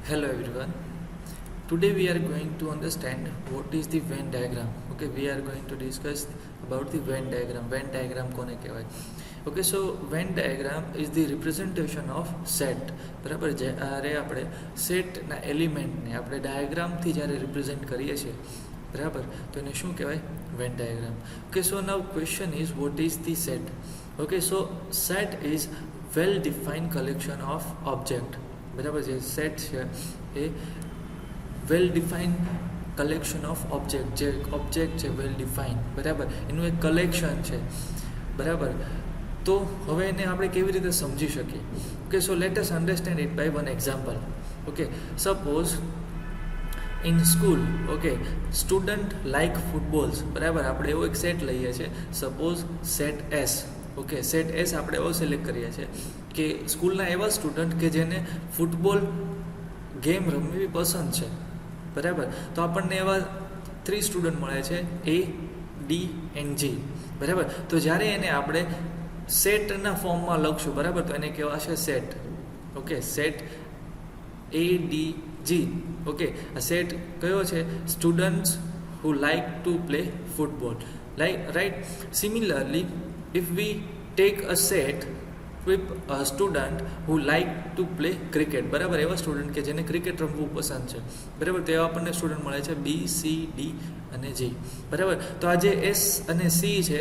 Hello everyone. Today we are going to understand what is the Venn diagram. Okay, we are going to discuss about the Venn diagram. Venn diagram કોને કહેવાય? Okay, so Venn diagram is the representation of set. બરાબર, જ્યારે આપણે સેટના એલિમેન્ટને આપણે ડાયાગ્રામથી જ્યારે represent કરીએ છીએ બરાબર, તો એને શું કહેવાય? Venn diagram. Okay, so now question is what is the set? Okay, so set is well defined collection of object. બરાબર, જે સેટ છે એ વેલ ડિફાઇન્ડ કલેક્શન ઓફ ઓબ્જેક્ટ, જે ઓબ્જેક્ટ છે વેલ ડિફાઇન્ડ, બરાબર, એનું એક કલેક્શન છે. બરાબર, તો હવે એને આપણે કેવી રીતે સમજી શકીએ? Okay, so let us understand it by one example. Okay, suppose in school, okay, student like footballs. બરાબર, આપણે એવો એક સેટ લઈએ છીએ, suppose set S. Okay, set S આપણે એવો સિલેક્ટ કરીએ છીએ કે સ્કૂલના એવા સ્ટુડન્ટ કે જેને ફૂટબોલ ગેમ રમવી પસંદ છે. બરાબર, તો આપણને એવા 3 સ્ટુડન્ટ મળે છે, એ, ડી એન્ડ જી. બરાબર, તો જ્યારે એને આપણે સેટના ફોર્મમાં લખશું, બરાબર, તો એને કહેવાશે સેટ. ઓકે, સેટ એ ડી જી. ઓકે, આ સેટ કયો છે? Students who like to play football, right? Similarly, if we take a set with a student who like to play cricket, બરાબર, એવા સ્ટુડન્ટ કે જેને ક્રિકેટ રમવું પસંદ છે, બરાબર, તો એવા આપણને સ્ટુડન્ટ મળે છે બી, સી, ડી અને જી. બરાબર, તો આ જે એસ અને સી છે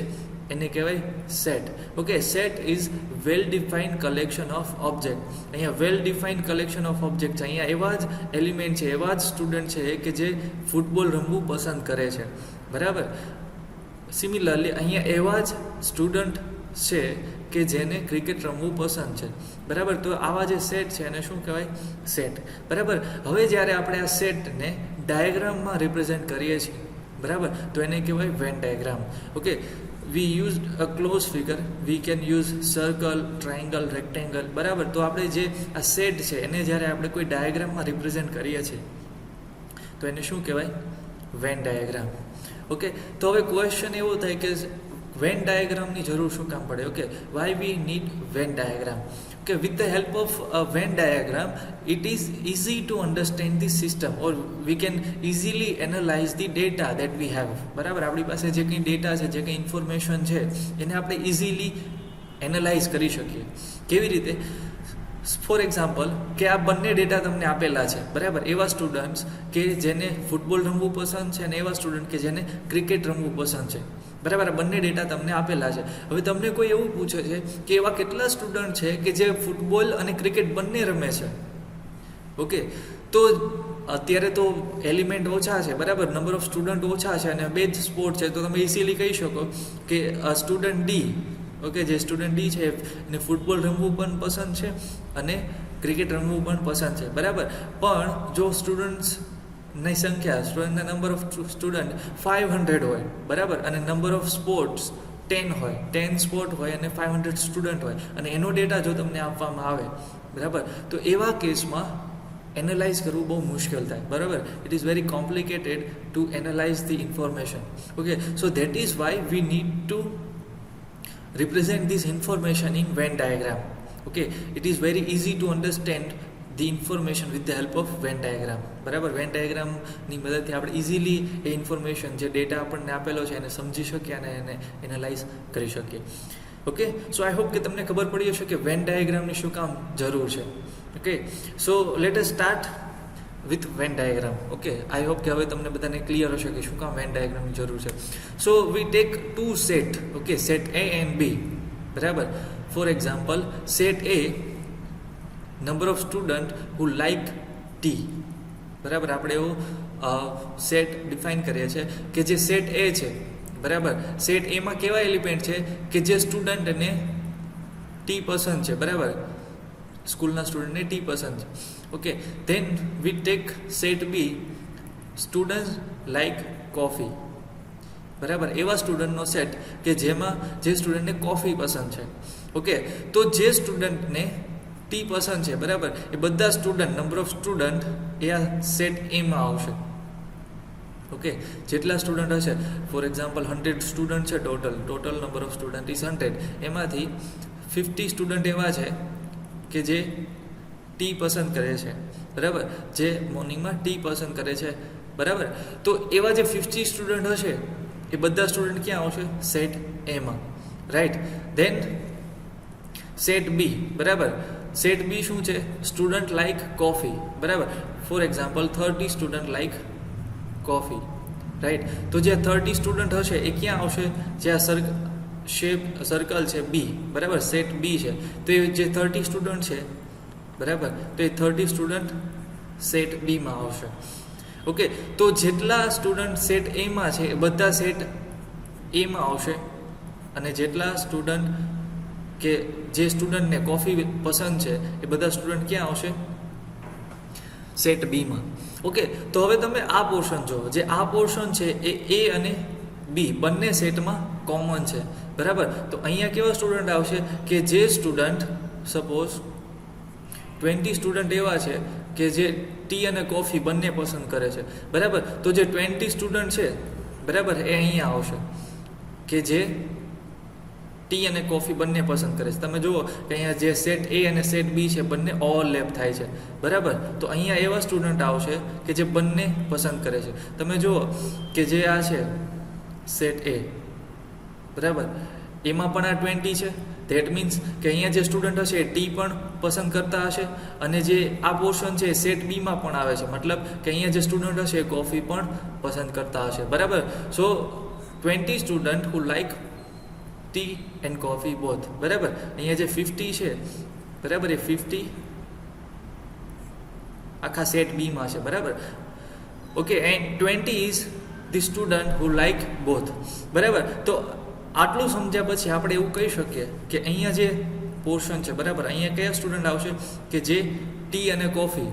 એને કહેવાય set. Okay, set is well defined collection of object. અહીંયા વેલ ડિફાઇન્ડ કલેક્શન ઓફ ઓબ્જેક્ટ છે. અહીંયા એવા જ એલિમેન્ટ છે, એવા જ સ્ટુડન્ટ છે કે જે ફૂટબોલ રમવું પસંદ કરે છે. બરાબર, સિમિલરલી અહીંયા એવા જ સ્ટુડન્ટ છે કે જેને ક્રિકેટ રમવું પસંદ છે. બરાબર, તો આવા જે સેટ છે એને શું કહેવાય? સેટ. બરાબર, હવે જ્યારે આપણે આ સેટને ડાયાગ્રામમાં રિપ્રેઝેન્ટ કરીએ છીએ, બરાબર, તો એને કહેવાય Venn diagram. Okay, we use a close figure, we can use circle, triangle, rectangle. બરાબર, તો આપણે જે આ સેટ છે એને જ્યારે આપણે કોઈ ડાયાગ્રામમાં રિપ્રેઝેન્ટ કરીએ છીએ તો એને શું કહેવાય? Venn diagram. ઓકે, તો હવે ક્વેશ્ચન એવો થાય કે વેન ડાયાગ્રામની જરૂર શું કામ પડે? Okay, Y we need Venn diagram? Okay, with the help of a Venn diagram, it is easy to understand the system, or we can easily analyze the data that we have. બરાબર, આપણી પાસે જે કંઈ data છે, જે કંઈ information છે, એને આપણે ઇઝીલી એનાલાઇઝ કરી શકીએ. કેવી રીતે? ફોર એક્ઝામ્પલ, કે આ બંને ડેટા તમને આપેલા છે, બરાબર, એવા સ્ટુડન્ટ્સ કે જેને ફૂટબોલ રમવું પસંદ છે અને એવા સ્ટુડન્ટ કે જેને ક્રિકેટ રમવું પસંદ છે. બરાબર, આ બંને ડેટા તમને આપેલા છે. હવે તમને કોઈ એવું પૂછે છે કે એવા કેટલા સ્ટુડન્ટ છે કે જે ફૂટબોલ અને ક્રિકેટ બંને રમે છે. ઓકે, તો અત્યારે તો એલિમેન્ટ ઓછા છે, બરાબર, નંબર ઓફ સ્ટુડન્ટ ઓછા છે અને બે જ સ્પોર્ટ છે, તો તમે ઇઝીલી કહી શકો કે સ્ટુડન્ટ ડી, ઓકે, જે સ્ટુડન્ટ ડી છે એને ફૂટબોલ રમવું પણ પસંદ છે અને ક્રિકેટ રમવું પણ પસંદ છે. બરાબર, પણ જો સ્ટુડન્ટ્સની સંખ્યા, સ્ટુડન્ટના નંબર ઓફ સ્ટુડન્ટ 500 હોય, બરાબર, અને નંબર ઓફ સ્પોર્ટ્સ 10 હોય, 10 સ્પોર્ટ હોય અને 500 સ્ટુડન્ટ હોય, અને એનો ડેટા જો તમને આપવામાં આવે, બરાબર, તો એવા કેસમાં એનાલાઇઝ કરવું બહુ મુશ્કેલ થાય. બરાબર, it is very complicated to analyse the information. Okay, so that is why we need to represent this information in Venn diagram. Okay, it is very easy to understand the information with the help of Venn diagram. બરાબર, van ડાયાગ્રામની મદદથી આપણે easily એ information, જે data આપણને આપેલો છે એને સમજી શકીએ અને એને એનાલાઇઝ કરી શકીએ. ઓકે, સો આઈ હોપ કે તમને ખબર પડી હશે કે વેન ડાયાગ્રામની શું કામ જરૂર છે. Okay, so let us start with van diagram. Okay, I hope કે હવે તમને બધાને ક્લિયર હશે કે શું કામ વેન ડાયાગ્રામની જરૂર છે. So we take 2 set. Okay, set A and B. બરાબર, for example, set A, number of student who like T. બરાબર, આપણે એવો સેટ ડિફાઇન કરીએ છીએ કે જે સેટ એ છે, બરાબર, સેટ એમાં કેવા એલિમેન્ટ છે કે જે સ્ટુડન્ટને ટી પસંદ છે. બરાબર, સ્કૂલના સ્ટુડન્ટને ટી પસંદ છે. Okay, then we take set B, students like coffee. બરાબર, એવા સ્ટુડન્ટનો સેટ કે જેમાં જે સ્ટુડન્ટને કોફી પસંદ છે. ઓકે, તો જે સ્ટુડન્ટને ટી પસંદ છે, બરાબર, એ બધા સ્ટુડન્ટ, નંબર ઓફ સ્ટુડન્ટ એ આ સેટ એમાં આવશે. ઓકે, જેટલા સ્ટુડન્ટ હશે, ફોર એક્ઝામ્પલ 100 સ્ટુડન્ટ છે, total number of student is 100, એમાંથી 50 સ્ટુડન્ટ એવા છે કે જે ટી પસંદ કરે છે, બરાબર, જે મોર્નિંગમાં ટી પસંદ કરે છે, બરાબર. તો એવા જે 50 સ્ટુડન્ટ હશે એ બધા સ્ટુડન્ટ ક્યાં આવશે? સેટ એમાં, રાઈટ. ધેન સેટ બી, બરાબર. સેટ બી શું છે? સ્ટુડન્ટ લાઈક કોફી, બરાબર. For example 30 student like coffee, right. તો જે 30 સ્ટુડન્ટ હશે એ ક્યાં આવશે? જે આ સર્કલ છે બી, બરાબર, સેટ બી છે. તો એ જે 30 સ્ટુડન્ટ છે, બરાબર, તો એ 30 સ્ટુડન્ટ સેટ બીમાં આવશે. ઓકે, તો જેટલા સ્ટુડન્ટ સેટ એમાં છે એ બધા સેટ એમાં આવશે, અને જેટલા સ્ટુડન્ટ કે જે સ્ટુડન્ટને કોફી પસંદ છે એ બધા સ્ટુડન્ટ ક્યાં આવશે? સેટ બીમાં. ઓકે, તો હવે તમે આ પોર્શન જુઓ. જે આ પોર્શન છે એ એ અને બી બંને સેટમાં કોમન છે, બરાબર. તો અહીંયા કેવા સ્ટુડન્ટ આવશે? કે જે સ્ટુડન્ટ સપોઝ 20 સ્ટુડન્ટ એવા છે કે જે ટી અને કોફી બંને પસંદ કરે છે, બરાબર. તો જે 20 સ્ટુડન્ટ છે, બરાબર, એ અહીંયા આવશે કે જે ટી અને કોફી બંને પસંદ કરે છે. તમે જુઓ કે અહીંયા જે સેટ એ અને સેટ બી છે બંને ઓવરલેપ થાય છે, બરાબર. તો અહીંયા એવા સ્ટુડન્ટ આવશે કે જે બંને પસંદ કરે છે. તમે જુઓ કે જે આ છે સેટ એ, બરાબર, એમાં પણ આ 20 છે. ધેટ મીન્સ કે અહીંયા જે સ્ટુડન્ટ હશે એ ટી પણ પસંદ કરતા હશે, અને જે આ પોર્શન છે એ સેટ બીમાં પણ આવે છે. મતલબ કે અહીંયા જે સ્ટુડન્ટ હશે એ કોફી પણ પસંદ કરતા હશે, બરાબર. સો 20 student who like T and coffee both, બરાબર. અહીંયા જે 50 છે, બરાબર, એ 50 આખા સેટ બીમાં છે, બરાબર. Okay, and 20 is the student who like both, બરાબર. તો આટલું સમજ્યા પછી આપણે એવું કહી શકીએ કે અહીંયા જે પોર્શન છે, બરાબર, અહીંયા કયા સ્ટુડન્ટ આવશે? કે જે ટી અને કોફી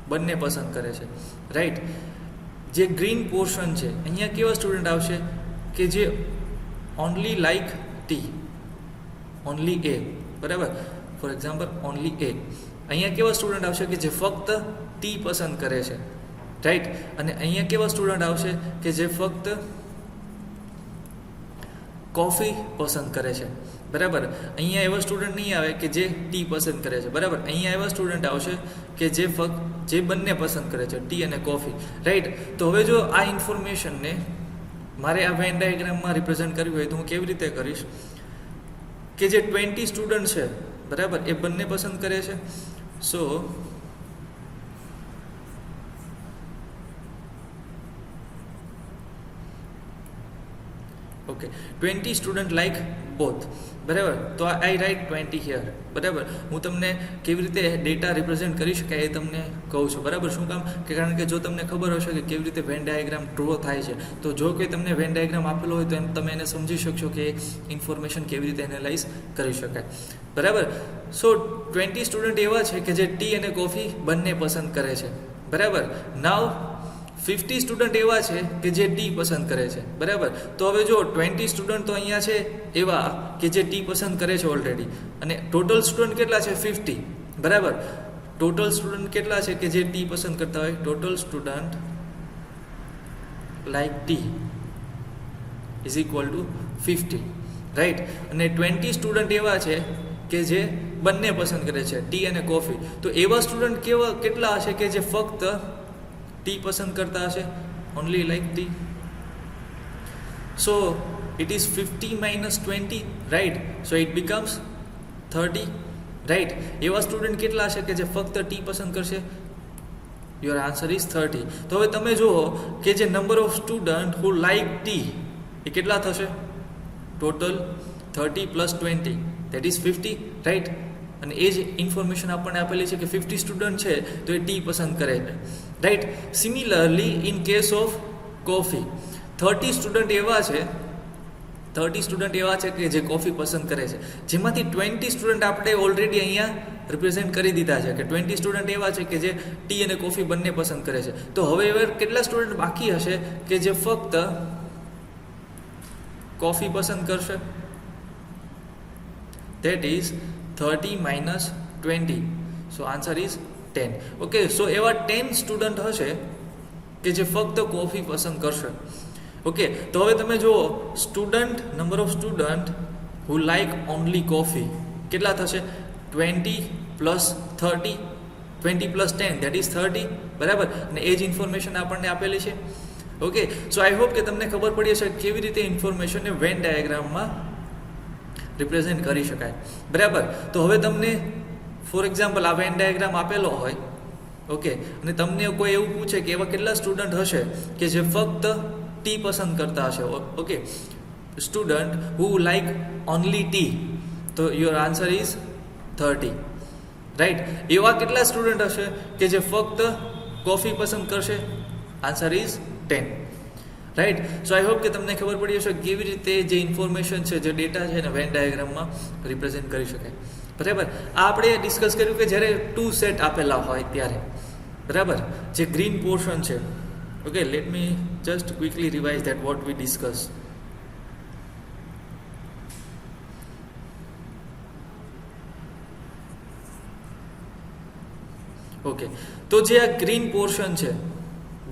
બંને પસંદ કરે છે, રાઈટ. જે ગ્રીન પોર્શન છે અહીંયા કેવા સ્ટુડન્ટ આવશે? કે જે ઓનલી લાઈક ટી, ઓનલી એ, બરાબર. ફોર એક્ઝામ્પલ ઓનલી એ. અહીંયા કેવા સ્ટુડન્ટ આવશે? કે જે ફક્ત ટી પસંદ કરે છે, રાઈટ. અને અહીંયા કેવા સ્ટુડન્ટ આવશે? કે જે ફક્ત કોફી પસંદ કરે છે, બરાબર. અહીંયા એવા સ્ટુડન્ટ નહીં આવે કે જે ટી પસંદ કરે છે, બરાબર. અહીંયા એવા સ્ટુડન્ટ આવશે કે જે જે બંને પસંદ કરે છે, ટી અને કોફી, રાઈટ. તો હવે જો આ ઇન્ફોર્મેશનને મારે આ વેન ડાયાગ્રામમાં રિપ્રેઝન્ટ કરવી હોય તો હું કેવી રીતે કરીશ? કે જે 20 સ્ટુડન્ટ છે, બરાબર, એ બંને પસંદ કરે છે. So okay, 20 student like both, બરાબર. તો આઈ રાઇટ 20 હિયર, બરાબર. હું તમને કેવી રીતે ડેટા રિપ્રેઝેન્ટ કરી શકાય એ તમને કહું છું, બરાબર. શું કામ? કે કારણ કે જો તમને ખબર હશે કે કેવી રીતે વેન ડાયાગ્રામ ડ્રો થાય છે, તો જો કે તમને વેન ડાયાગ્રામ આપેલો હોય તો તમે એને સમજી શકશો કે ઇન્ફોર્મેશન કેવી રીતે એનાલાઇઝ કરી શકાય, બરાબર. સો 20 સ્ટુડન્ટ એવા છે કે જે ટી અને કોફી બંને પસંદ કરે છે, બરાબર. નાવ 50 સ્ટુડન્ટ એવા છે કે જે ટી પસંદ કરે છે, બરાબર. તો હવે જો 20 સ્ટુડન્ટ તો અહીંયા છે એવા કે જે ટી પસંદ કરે છે ઓલરેડી, અને ટોટલ સ્ટુડન્ટ કેટલા છે? 50, બરાબર. ટોટલ સ્ટુડન્ટ કેટલા છે કે જે ટી પસંદ કરતા હોય? Total student like T is equal two 50, right. અને 20 સ્ટુડન્ટ એવા છે કે જે બંને પસંદ કરે છે, ટી અને કોફી. તો એવા સ્ટુડન્ટ કેટલા હશે કે જે ફક્ત ટી પસંદ કરતા હશે? Only like T. So it is 50 minus 20, right? So it becomes 30, right? એવા સ્ટુડન્ટ કેટલા હશે કે જે ફક્ત ટી પસંદ કરશે? Your answer is 30. તો હવે તમે જુઓ કે જે number of student who like T એ કેટલા થશે? Total 30 plus 20, that is 50, right. અને એ જ ઇન્ફોર્મેશન આપણને આપેલી છે કે 50 સ્ટુડન્ટ છે તો એ ટી પસંદ કરે છે, right. Similarly in case of coffee 30 student એવા છે કે જે કોફી પસંદ કરે છે, જેમાંથી 20 સ્ટુડન્ટ આપણે ઓલરેડી અહીંયા રિપ્રેઝેન્ટ કરી દીધા છે કે 20 સ્ટુડન્ટ એવા છે કે જે ટી અને કોફી બંને પસંદ કરે છે. તો હવે કેટલા સ્ટુડન્ટ બાકી હશે કે જે ફક્ત કોફી પસંદ કરશે? That is 30 minus 20. So answer is 10. Okay, so એવા 10 સ્ટુડન્ટ હશે કે જે ફક્ત કોફી પસંદ કરશે. ઓકે, તો હવે તમે જુઓ number of student who like only coffee કેટલા થશે? 20 પ્લસ 30, 20 પ્લસ 10 દેટ ઇઝ 30, બરાબર, અને એ જ ઇન્ફોર્મેશન આપણને આપેલી છે. ઓકે, સો આઈ હોપ કે તમને ખબર પડી હશે કેવી રીતે ઇન્ફોર્મેશનને વેન ડાયાગ્રામમાં રિપ્રેઝેન્ટ કરી શકાય, બરાબર. તો હવે તમને ફોર એક્ઝામ્પલ આ વેન ડાયાગ્રામ આપેલો હોય, ઓકે, અને તમને કોઈ એવું પૂછે કે એવા કેટલા સ્ટુડન્ટ હશે કે જે ફક્ત ટી પસંદ કરતા હશે, okay, student who like only T, તો યોર આન્સર ઇઝ 30, રાઈટ. એવા કેટલા સ્ટુડન્ટ હશે કે જે ફક્ત કોફી પસંદ કરશે, answer is 10, right. So I hope કે તમને ખબર પડી હશે કેવી રીતે જે ઇન્ફોર્મેશન છે, જે ડેટા છે એને વેન ડાયાગ્રામમાં રિપ્રેઝેન્ટ કરી શકાય, બરાબર. આ આપણે ડિસ્કસ કર્યું કે જ્યારે 2 સેટ આપેલા હોય ત્યારે, બરાબર, જે ગ્રીન પોર્શન છે, okay, let me just quickly revise that what we discuss. Okay, તો જે આ ગ્રીન પોર્શન છે,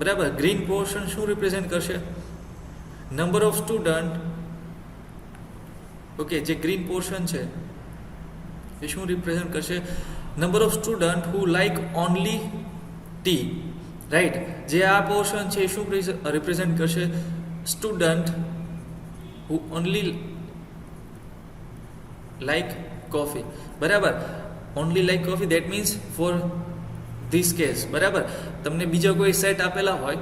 બરાબર, ગ્રીન પોર્શન શું રિપ્રેઝેન્ટ કરશે? Number of student. ઓકે, જે ગ્રીન પોર્શન છે એ શું રિપ્રેઝેન્ટ કરશે? Number of student who like only tea, right. જે આ પોર્શન છે એ શું રિપ્રેઝેન્ટ કરશે? Student who only like coffee, બરાબર. Only like coffee that means for this case, બરાબર. તમને બીજા કોઈ સેટ આપેલા હોય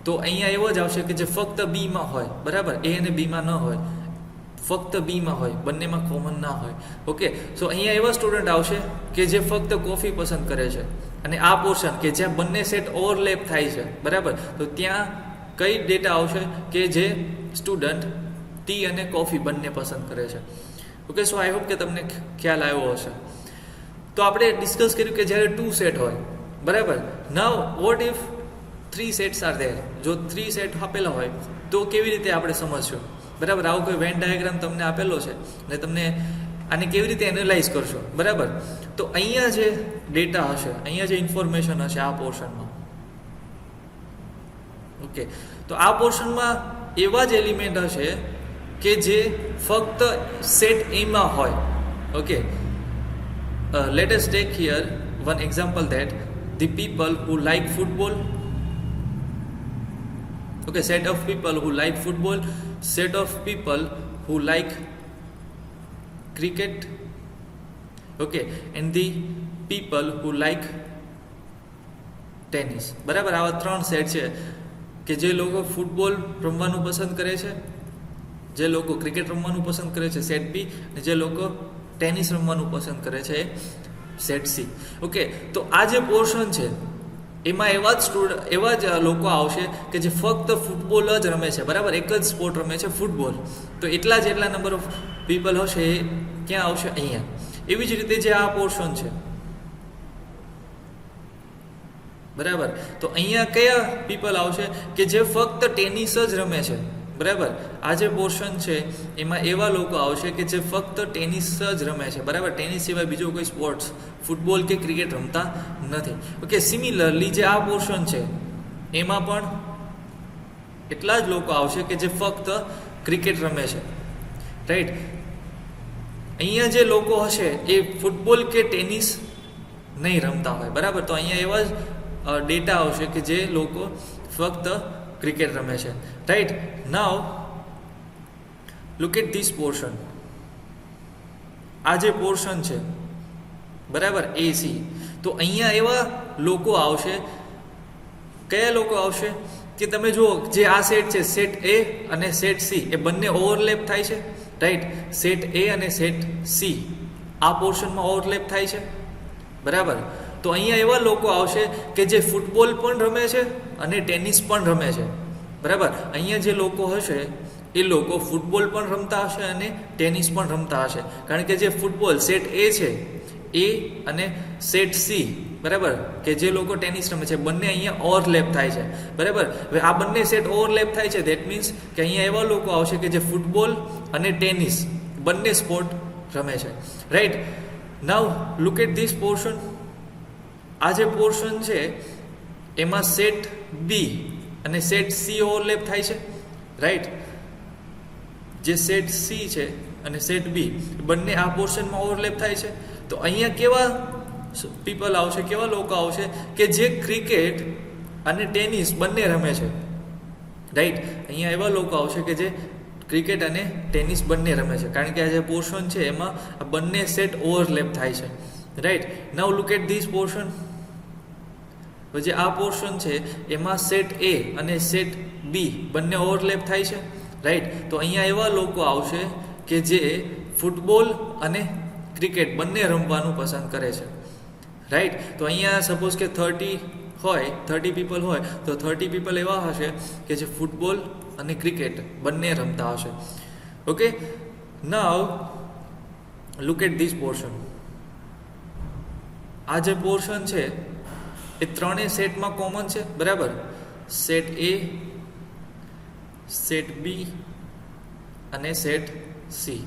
તો અહીંયા એવો જ આવશે કે જે ફક્ત બીમાં હોય, બરાબર, એ અને બીમાં ન હોય, ફક્ત બીમાં હોય, બંનેમાં કોમન ના હોય. ઓકે, સો અહીંયા એવા સ્ટુડન્ટ આવશે કે જે ફક્ત કોફી પસંદ કરે છે, અને આ પોર્શન કે જ્યાં બંને સેટ ઓવરલેપ થાય છે, બરાબર, તો ત્યાં કઈ ડેટા આવશે કે જે સ્ટુડન્ટ ટી અને કોફી બંને પસંદ કરે છે. ઓકે, સો આઈ હોપ કે તમને ખ્યાલ આવ્યો હશે. તો આપણે ડિસ્કસ કર્યું કે જ્યારે 2 સેટ હોય, બરાબર. નાઉ vote if 3 sets are there? જો 3 સેટ આપેલા હોય તો કેવી રીતે આપણે સમજશું, બરાબર. આવો કોઈ વેન ડાયાગ્રામ તમને આપેલો છે અને તમને આને કેવી રીતે એનાલાઇઝ કરશો, બરાબર. તો અહીંયા જે ડેટા હશે, અહીંયા જે ઇન્ફોર્મેશન હશે આ પોર્શનમાં, ઓકે, તો આ પોર્શનમાં એવા જ એલિમેન્ટ હશે કે જે ફક્ત સેટ એમાં હોય. Okay, let us take here one example that the people who like football, okay, set of people who like football, set of people who like cricket, okay, and the people who like tennis, બરાબર. આવા 3 set છે કે જે લોકો football રમવાનું પસંદ કરે છે, જે લોકો ક્રિકેટ રમવાનું પસંદ કરે છે, સેટ બી, અને જે લોકો ટેનિસ રમવાનું પસંદ કરે છે, સેટ સી. ઓકે, તો આ જે પોર્શન છે એમાં એવા જ લોકો આવશે કે જે ફક્ત ફૂટબોલ જ રમે છે, બરાબર, એક જ સ્પોર્ટ રમે છે, ફૂટબોલ. તો એટલા નંબર ઓફ પીપલ હશે એ ક્યાં આવશે? અહીંયા. એવી જ રીતે જે આ પોર્શન છે, બરાબર, તો અહીંયા કયા પીપલ આવશે કે જે ફક્ત ટેનિસ જ રમે છે, બરાબર. આ જે પોર્શન છે એમાં એવા લોકો આવશે કે જે ફક્ત ટેનિસ જ રમે છે, બરાબર. ટેનિસ સિવાય બીજો કોઈ સ્પોર્ટ્સ, ફૂટબોલ કે ક્રિકેટ રમતા નથી. ઓકે, સિમિલરલી જે આ પોર્શન છે એમાં પણ એટલા જ લોકો આવશે કે જે ફક્ત ક્રિકેટ રમે છે, રાઈટ. અહીંયા જે લોકો હશે એ ફૂટબોલ કે ટેનિસ નહીં રમતા હોય, બરાબર. તો અહીંયા એવા જ ડેટા આવશે કે જે લોકો ફક્ત ક્રિકેટ રમે છે, right. Now look at this portion. આ જે પોર્શન છે, બરાબર, AC. તો અહીંયા એવા લોકો આવશે, કયા લોકો આવશે કે તમે જુઓ જે આ સેટ છે, સેટ A અને સેટ C, એ બંને ઓવરલેપ થાય છે, રાઈટ. સેટ A અને સેટ C આ પોર્શનમાં ઓવરલેપ થાય છે, બરાબર. તો અહીંયા એવા લોકો આવશે કે જે ફૂટબોલ પણ રમે છે અને ટેનિસ પણ રમે છે, બરાબર. અહીંયા જે લોકો હશે એ લોકો ફૂટબોલ પણ રમતા હશે અને ટેનિસ પણ રમતા હશે, કારણ કે જે ફૂટબોલ સેટ A છે એ અને સેટ C, બરાબર, કે જે લોકો ટેનિસ રમે છે, બંને અહીંયા ઓવરલેપ થાય છે, બરાબર. હવે આ બંને સેટ ઓવરલેપ થાય છે, ધેટ મીન્સ કે અહીંયા એવા લોકો આવશે કે જે ફૂટબોલ અને ટેનિસ બંને સ્પોર્ટ રમે છે, right. Now look at this portion. આ જે પોર્શન છે એમાં સેટ B અને સેટ C ઓવરલેપ થાય છે, રાઈટ. જે સેટ C છે અને સેટ B બંને આ પોર્શનમાં ઓવરલેપ થાય છે. તો અહીંયા કેવા પીપલ આવશે, કેવા લોકો આવશે કે જે ક્રિકેટ અને ટેનિસ બંને રમે છે, રાઈટ. અહીંયા એવા લોકો આવશે કે જે ક્રિકેટ અને ટેનિસ બંને રમે છે, કારણ કે આ જે પોર્શન છે એમાં આ બંને સેટ ઓવરલેપ થાય છે, right. Now look at this portion. જે આ પોર્શન છે એમાં સેટ એ અને સેટ બી બંને ઓવરલેપ થાય છે, રાઈટ. તો અહીંયા એવા લોકો આવશે કે જે ફૂટબોલ અને ક્રિકેટ બંને રમવાનું પસંદ કરે છે, રાઈટ. તો અહીંયા સપોઝ કે 30 પીપલ હોય તો 30 પીપલ એવા હશે કે જે ફૂટબોલ અને ક્રિકેટ બંને રમતા હશે. Okay, now look at this portion. આ જે પોર્શન છે એ ત્રણેય સેટમાં કોમન છે, બરાબર. સેટ એ, સેટ બી અને સેટ સી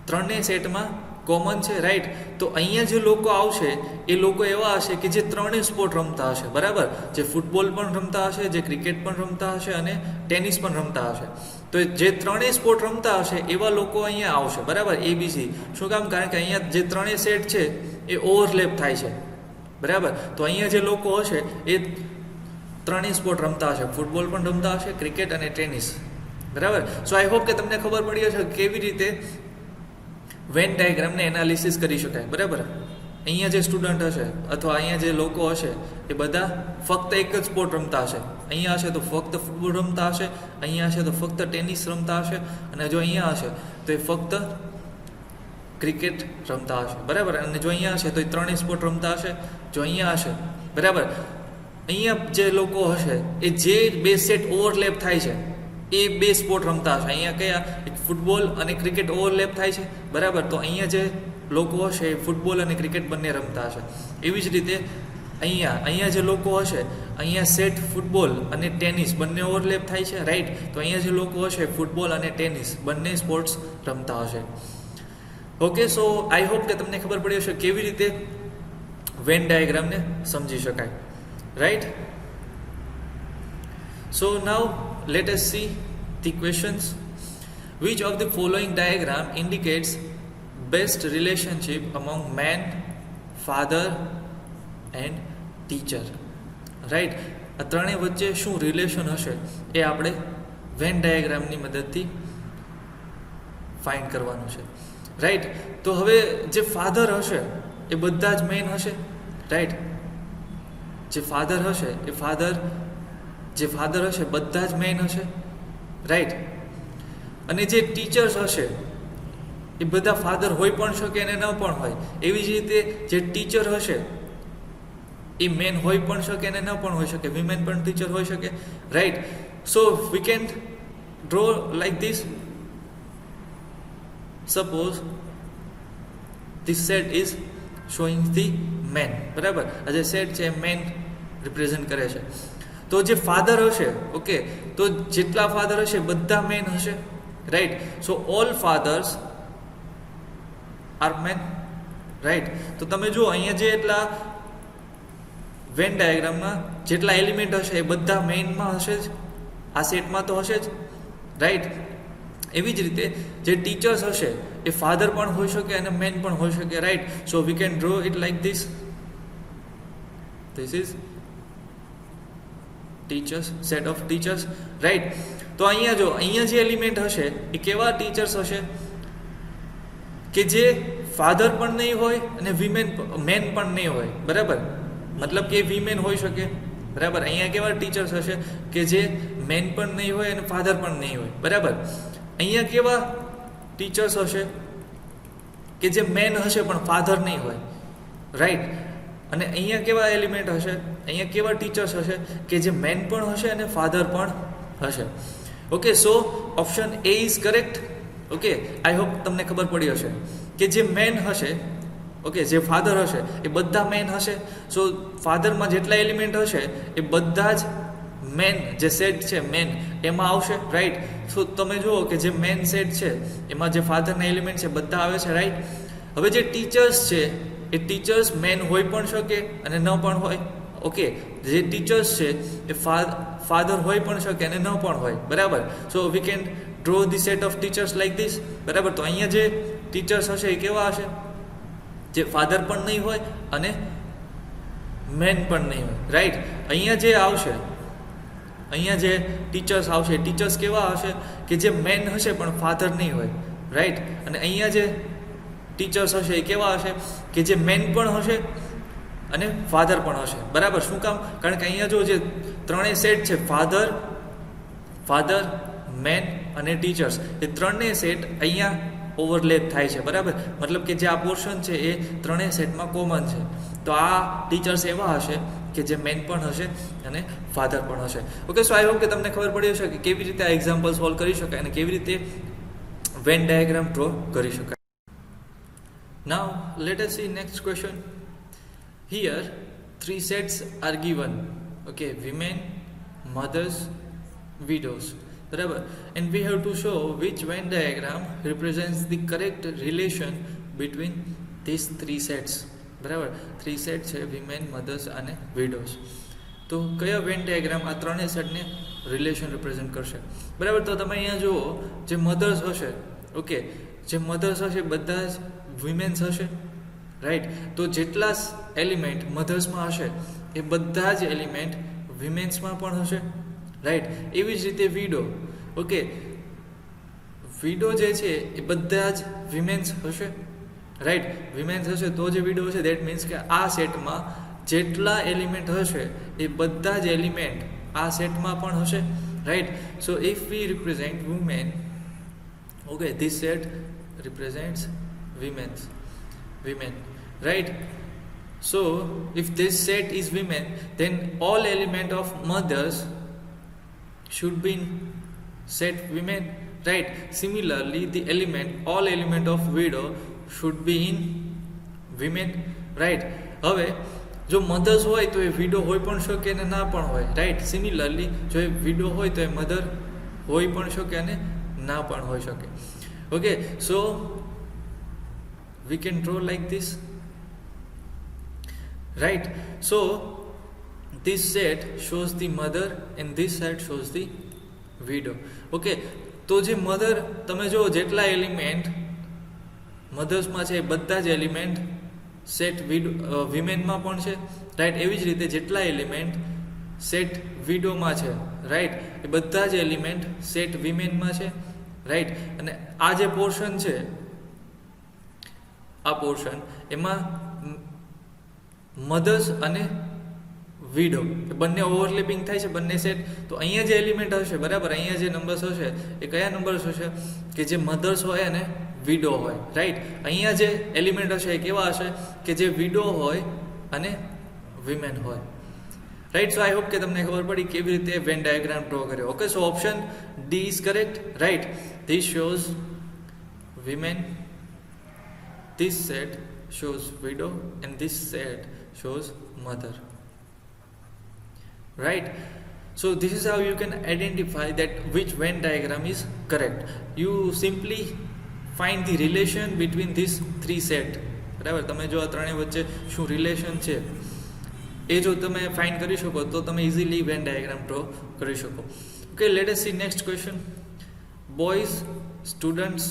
ત્રણેય સેટમાં કોમન છે, રાઈટ. તો અહીંયા જે લોકો આવશે એ લોકો એવા હશે કે જે ત્રણેય સ્પોર્ટ રમતા હશે, બરાબર. જે ફૂટબોલ પણ રમતા હશે, જે ક્રિકેટ પણ રમતા હશે અને ટેનિસ પણ રમતા હશે. તો જે ત્રણેય સ્પોર્ટ રમતા હશે એવા લોકો અહીંયા આવશે, બરાબર. ABC. શું કામ? કારણ કે અહીંયા જે ત્રણેય સેટ છે એ ઓવરલેપ થાય છે, બરાબર. તો અહીંયા જે લોકો હશે એ ત્રણેય સ્પોર્ટ રમતા હશે, ફૂટબોલ પણ રમતા હશે, ક્રિકેટ અને ટેનિસ, બરાબર. સો આઈ હોપ કે તમને ખબર પડી હશે કેવી રીતે વેન ડાયાગ્રામને એનાલિસિસ કરી શકાય, બરાબર. અહીંયા જે સ્ટુડન્ટ હશે અથવા અહીંયા જે લોકો હશે એ બધા ફક્ત એક જ સ્પોર્ટ રમતા હશે. અહીંયા હશે તો ફક્ત ફૂટબોલ રમતા હશે, અહીંયા હશે તો ફક્ત ટેનિસ રમતા હશે, અને જો અહીંયા હશે તો એ ફક્ત ક્રિકેટ રમતા હશે, બરાબર. અને જો અહીંયા હશે તો એ ત્રણેય સ્પોર્ટ રમતા હશે. જો અહીંયા હશે, બરાબર, અહીંયા જે લોકો હશે એ જે બે સેટ ઓવરલેપ થાય છે એ બે સ્પોર્ટ રમતા હશે. અહીંયા કયા? એક ફૂટબોલ અને ક્રિકેટ ઓવરલેપ થાય છે, બરાબર. તો અહીંયા જે લોકો હશે એ ફૂટબોલ અને ક્રિકેટ બંને રમતા હશે. એવી જ રીતે અહીંયા જે લોકો હશે અહીંયા સેટ ફૂટબોલ અને ટેનિસ બંને ઓવરલેપ થાય છે, રાઈટ. તો અહીંયા જે લોકો હશે ફૂટબોલ અને ટેનિસ બંને સ્પોર્ટ્સ રમતા હશે. ઓકે, સો આઈ હોપ કે તમને ખબર પડી હશે કેવી રીતે વેન ડાયાગ્રામને સમજી શકાય, right. So now let us see the questions. Which of the following diagram indicates best relationship among man, father and teacher? Right? આ ત્રણેય વચ્ચે શું રિલેશન હશે એ આપણે વેન ડાયાગ્રામની મદદથી ફાઇન્ડ કરવાનું છે, રાઈટ. તો હવે જે ફાધર હશે એ બધા જ મેન હશે, રાઈટ. જે ફાધર હશે બધા જ મેન હશે, રાઈટ. અને જે ટીચર્સ હશે એ બધા ફાધર હોય પણ શકે અને ન પણ હોય. એવી જ રીતે જે ટીચર હશે એ મેન હોય પણ શકે અને ન પણ હોઈ શકે, વિમેન પણ ટીચર હોઈ શકે, right. So we can draw like this. Suppose this set is showing the men, બરાબર. આ જે સેટ છે મેન રિપ્રેઝેન્ટ કરે છે. તો જે ફાધર હશે, ઓકે, તો જેટલા ફાધર હશે બધા મેન હશે, right. So all fathers are men, right. તો તમે જુઓ અહીંયા જે એટલા વેન ડાયાગ્રામમાં જેટલા એલિમેન્ટ હશે એ બધા મેઇનમાં હશે જ, આ સેટમાં તો હશે જ, રાઈટ. એવી જ રીતે જે ટીચર્સ હશે એ ફાધર પણ હોઈ શકે અને મેન પણ હોઈ શકે, right. So we can draw it like this. This is teachers, set of teachers, right. તો અહીંયા જે એલિમેન્ટ હશે એ કેવા ટીચર્સ હશે કે જે ફાધર પણ નહીં હોય અને મેન પણ નહીં હોય, બરાબર. મતલબ કે વીમેન હોઈ શકે, બરાબર. અહીંયા કેવા ટીચર્સ હશે કે જે મેન પણ નહીં હોય અને ફાધર પણ નહીં હોય, બરાબર. અહીંયા કેવા ટીચર્સ હશે કે જે મેન હશે પણ ફાધર નહીં હોય, રાઈટ. અને અહીંયા કેવા એલિમેન્ટ હશે, અહીંયા કેવા ટીચર્સ હશે કે જે મેન પણ હશે અને ફાધર પણ હશે. Okay, so option A is correct. Okay, I hope તમને ખબર પડી હશે કે જે મેન હશે, ઓકે, જે ફાધર હશે એ બધા મેન હશે. સો ફાધરમાં જેટલા એલિમેન્ટ હશે એ બધા જ મેન જે સેટ છે મેન એમાં આવશે, રાઈટ. સો તમે જુઓ કે જે મેન સેટ છે એમાં જે ફાધરના એલિમેન્ટ છે બધા આવે છે, રાઈટ. હવે જે ટીચર્સ છે એ ટીચર્સ મેન હોય પણ શકે અને ન પણ હોય, ઓકે. જે ટીચર્સ છે એ ફાધર હોય પણ શકે અને ન પણ હોય, બરાબર. So we can draw the set of teachers like this, બરાબર. તો અહીંયા જે ટીચર્સ હશે એ કેવા હશે? જે ફાધર પણ નહીં હોય અને મેન પણ નહીં હોય, રાઈટ. અહીંયા જે આવશે, અહીંયા જે ટીચર્સ આવશે, ટીચર્સ કેવા હશે કે જે મેન હશે પણ ફાધર નહીં હોય, રાઈટ. અને અહીંયા જે ટીચર્સ હશે એ કેવા હશે કે જે મેન પણ હશે અને ફાધર પણ હશે, બરાબર. શું કામ? કારણ કે અહીંયા જો જે ત્રણેય સેટ છે, ફાધર, મેન અને ટીચર્સ, એ ત્રણેય સેટ અહીંયા ઓવરલેપ થાય છે, બરાબર. મતલબ કે જે આ પોર્શન છે એ ત્રણેય સેટમાં કોમન છે. તો આ ટીચર્સ એવા હશે કે જે મેન પણ હશે અને ફાધર પણ હશે. ઓકે, સો આઈ હોપ કે તમને ખબર પડી હશે કે કેવી રીતે આ એક્ઝામ્પલ સોલ્વ કરી શકાય અને કેવી રીતે વેન ડાયાગ્રામ ડ્રો કરી શકાય. Now let us see next question. Here 3 sets are given. Okay, women, mothers, widows. Barabar. And we have to show which Venn diagram represents the correct relation between these 3 sets. બરાબર. 3 set છે, women, mothers અને widows. તો કયા Venn diagram આ ત્રણેય સેટને relation represent કરશે? બરાબર. તો તમે અહીંયા જુઓ, જે મધર્સ હશે, ઓકે, જે મધર્સ હશે બધા જ વિમેન્સ હશે, રાઈટ. તો જેટલા એલિમેન્ટ મધર્સમાં હશે એ બધા જ એલિમેન્ટ વિમેન્સમાં પણ હશે, રાઈટ. એવી જ રીતે વિડો, ઓકે, વિડો જે છે એ બધા જ વિમેન્સ હશે, રાઈટ. વિમેન્સ હશે તો જે વિડો હશે, દેટ મીન્સ કે આ સેટમાં જેટલા એલિમેન્ટ હશે એ બધા જ એલિમેન્ટ આ સેટમાં પણ હશે, right. So if we represent women, okay, this set represents women, right. So if this set is women, then all element of mothers should be in set women, right. Similarly all element of widow should be in women, right. હવે જો mothers હોય તો એ widow હોઈ પણ શકે અને ના પણ હોય, રાઈટ. સિમિલરલી જો એ વિડો હોય તો એ મધર હોઈ પણ શકે અને ના પણ હોઈ શકે. Okay, so we can draw like this, right. So this set shows the mother and this set shows the widow. Okay, તો જે મધર તમે જો જેટલા એલિમેન્ટ મધર્સમાં છે એ બધા જ એલિમેન્ટ સેટ વિમેનમાં પણ છે, રાઈટ. એવી જ રીતે જેટલા એલિમેન્ટ સેટ વિડોમાં છે, રાઈટ, એ બધા જ એલિમેન્ટ સેટ વિમેનમાં છે, રાઈટ. અને આ જે પોર્શન છે, આ પોર્શન એમાં મધર્સ અને વિડો બંને ઓવરલેપિંગ થાય છે, બંને સેટ. તો અહીંયા જે એલિમેન્ટ હશે, બરાબર, અહીંયા જે નંબર્સ હશે એ કયા નંબર્સ હશે કે જે મધર્સ હોય અને વિડો હોય, રાઈટ. અહીંયા જે એલિમેન્ટ હશે એ કેવા હશે કે જે વિડો હોય અને વિમેન હોય, રાઈટ. સો આઈ હોપ કે તમને ખબર પડી કેવી રીતે વેન ડાયાગ્રામ ડ્રો કર્યો. Okay, so option D is correct, right. This shows women, this set shows widow and this set shows mother, right. So this is how you can identify that which Venn diagram is correct. You simply find the relation between these 3 set, બરાબર. તમે જો આ ત્રણેય વચ્ચે શું relation છે એ જો તમે ફાઇન્ડ કરી શકો તો તમે ઇઝીલી વેન ડાયાગ્રામ ડ્રો કરી શકો. Okay, late us see next question. Boys, students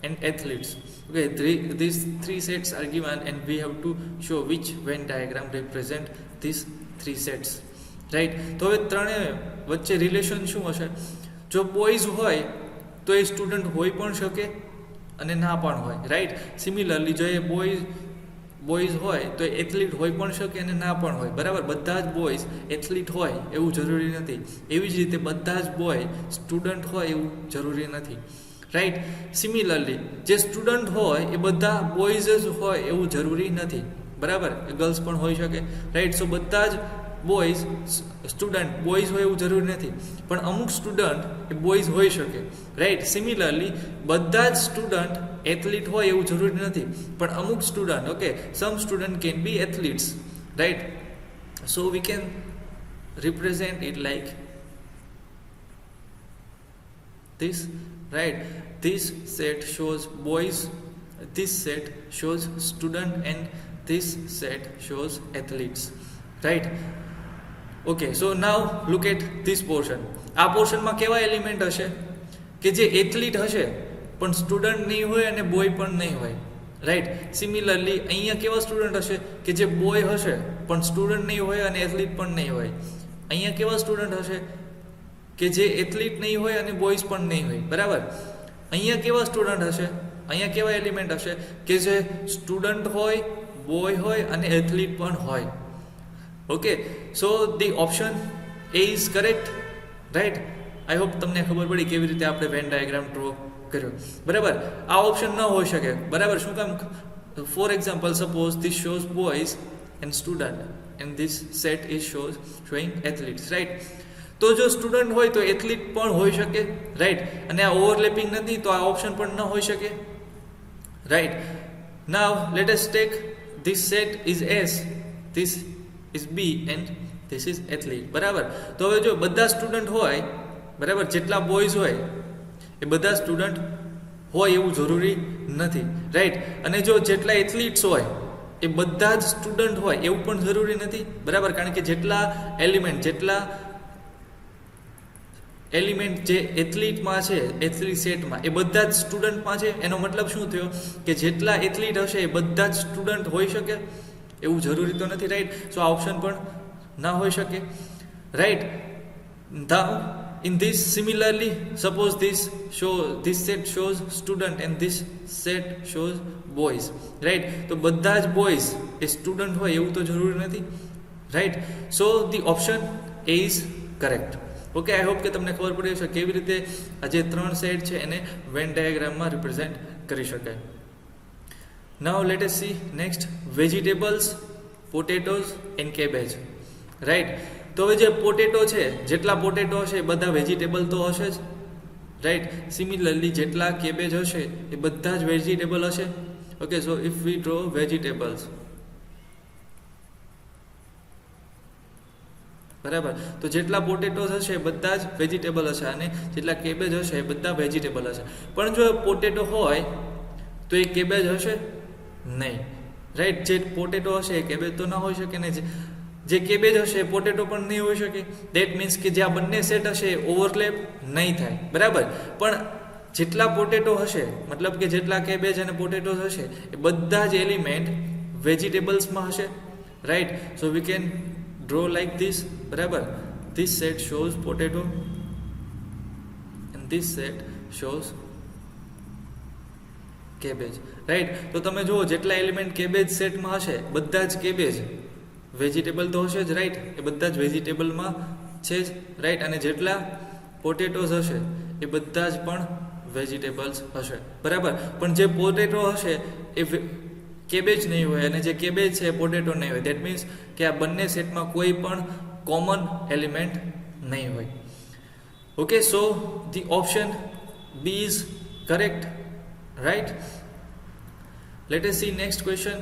and athletes. Okay, these 3 sets are given and we have to show which Venn diagram represent these 3 sets, right. તો હવે ત્રણે વચ્ચે relation શું હશે? જો boys હોય તો એ સ્ટુડન્ટ હોઈ પણ શકે અને ના પણ હોય, રાઈટ. સિમિલરલી જો એ બોયઝ હોય તો એ એથ્લીટ હોઈ પણ શકે અને ના પણ હોય, બરાબર. બધા જ બોયઝ એથ્લીટ હોય એવું જરૂરી નથી. એવી જ રીતે બધા જ બોય સ્ટુડન્ટ હોય એવું જરૂરી નથી, રાઈટ. સિમિલરલી જે સ્ટુડન્ટ હોય એ બધા બોયઝ જ હોય એવું જરૂરી નથી, બરાબર. ગર્લ્સ પણ હોઈ શકે, રાઈટ. સો બધા જ બોયઝ સ્ટુડન્ટ બોયઝ હોય એવું જરૂરી નથી, પણ અમુક સ્ટુડન્ટ એ બોયઝ હોઈ શકે, રાઈટ. સિમિલરલી બધા જ સ્ટુડન્ટ એથ્લીટ હોય એવું જરૂરી નથી, પણ અમુક student, okay, some student can be athletes, right. So we can represent it like this, right. This set shows boys, this set shows student and this set shows athletes, right. Okay, so now look at this portion. આ પોર્શનમાં કેવા element હશે કે જે athlete હશે પણ student નહીં હોય અને બોય પણ નહીં હોય, રાઈટ. સિમિલરલી અહીંયા કેવા સ્ટુડન્ટ હશે કે જે બોય હશે પણ સ્ટુડન્ટ નહીં હોય અને એથ્લીટ પણ નહીં હોય. અહીંયા કેવા સ્ટુડન્ટ હશે કે જે એથ્લીટ નહીં હોય અને બોયઝ પણ નહીં હોય, બરાબર. અહીંયા કેવા સ્ટુડન્ટ હશે, અહીંયા કેવા એલિમેન્ટ હશે કે જે સ્ટુડન્ટ હોય, બોય હોય અને એથ્લીટ પણ હોય. Okay, so the option A is correct, right. I hope તમને ખબર પડી કેવી રીતે આપણે વેન ડાયાગ્રામ ડ્રો કર્યો, બરાબર. આ ઓપ્શન ન હોઈ શકે, બરાબર. શું કામ? For example, suppose this shows boys and student and this set is showing athletes, right. તો જો સ્ટુડન્ટ હોય તો એથ્લીટ પણ હોઈ શકે, રાઈટ. અને આ ઓવરલેપિંગ નથી તો આ ઓપ્શન પણ ન હોઈ શકે, right. Now let us take this set is S, this is B and this is athlete, બરાબર. તો હવે જો બધા સ્ટુડન્ટ હોય, બરાબર, જેટલા બોયઝ હોય એ બધા સ્ટુડન્ટ હોય એવું જરૂરી નથી, રાઈટ. અને જો જેટલા એથ્લીટ્સ હોય એ બધા જ સ્ટુડન્ટ હોય એવું પણ જરૂરી નથી, બરાબર. કારણ કે જેટલા એલિમેન્ટ જે એથ્લીટમાં છે, એથ્લીટ સેટમાં, એ બધા જ સ્ટુડન્ટમાં છે. એનો મતલબ શું થયો કે જેટલા એથ્લીટ હશે એ બધા જ સ્ટુડન્ટ હોઈ શકે એવું જરૂરી તો નથી, રાઈટ. સો આ ઓપ્શન પણ ના હોઈ શકે, right. In this, similarly, suppose this set shows student and this set shows boys, right. તો બધા જ boys એ સ્ટુડન્ટ હોય એવું તો જરૂરી નથી, right. So the option A is correct. Okay, I hope કે તમને ખબર પડી હશે કેવી રીતે આ જે ત્રણ સેટ છે એને વેન ડાયાગ્રામમાં રિપ્રેઝેન્ટ કરી શકાય. Now let us see next vegetables, potatoes and cabbage, right. તો હવે જે પોટેટો છે, જેટલા પોટેટો હશે એ બધા વેજીટેબલ તો હશે જ, રાઈટ. સિમિલરલી જેટલા કેબેજ હશે એ બધા જ વેજીટેબલ હશે. Okay, so if V draw vegetables, બરાબર, તો જેટલા પોટેટોઝ હશે એ બધા જ વેજીટેબલ હશે અને જેટલા કેબેજ હશે એ બધા વેજીટેબલ હશે. પણ જો પોટેટો હોય તો એ કેબેજ હશે નહીં, રાઈટ. જે પોટેટો હશે એ કેબેજ તો ના હોઈ શકે ને, જે કેબેજ હશે એ પોટેટો પણ નહીં હોઈ શકે. દેટ મીન્સ કે જે આ બંને સેટ હશે એ ઓવરલેપ નહીં થાય, બરાબર. પણ જેટલા પોટેટો હશે, મતલબ કે જેટલા કેબેજ અને પોટેટોઝ હશે એ બધા જ એલિમેન્ટ વેજીટેબલ્સમાં હશે, right. So we can draw like this, બરાબર. This set shows potato and this set shows cabbage, right. તો તમે જુઓ જેટલા એલિમેન્ટ કેબેજ સેટમાં હશે બધા જ કેબેજ વેજીટેબલ તો હશે જ, રાઈટ. એ બધા જ વેજીટેબલમાં છે જ, રાઈટ. અને જેટલા પોટેટોઝ હશે એ બધા જ પણ વેજીટેબલ્સ હશે, બરાબર. પણ જે પોટેટો હશે એ કેબેજ નહીં હોય અને જે કેબેજ છે એ પોટેટો નહીં હોય. દેટ મીન્સ કે આ બંને સેટમાં કોઈ પણ કોમન એલિમેન્ટ નહીં હોય. Okay, so the option B is correct, right. Let us see next question.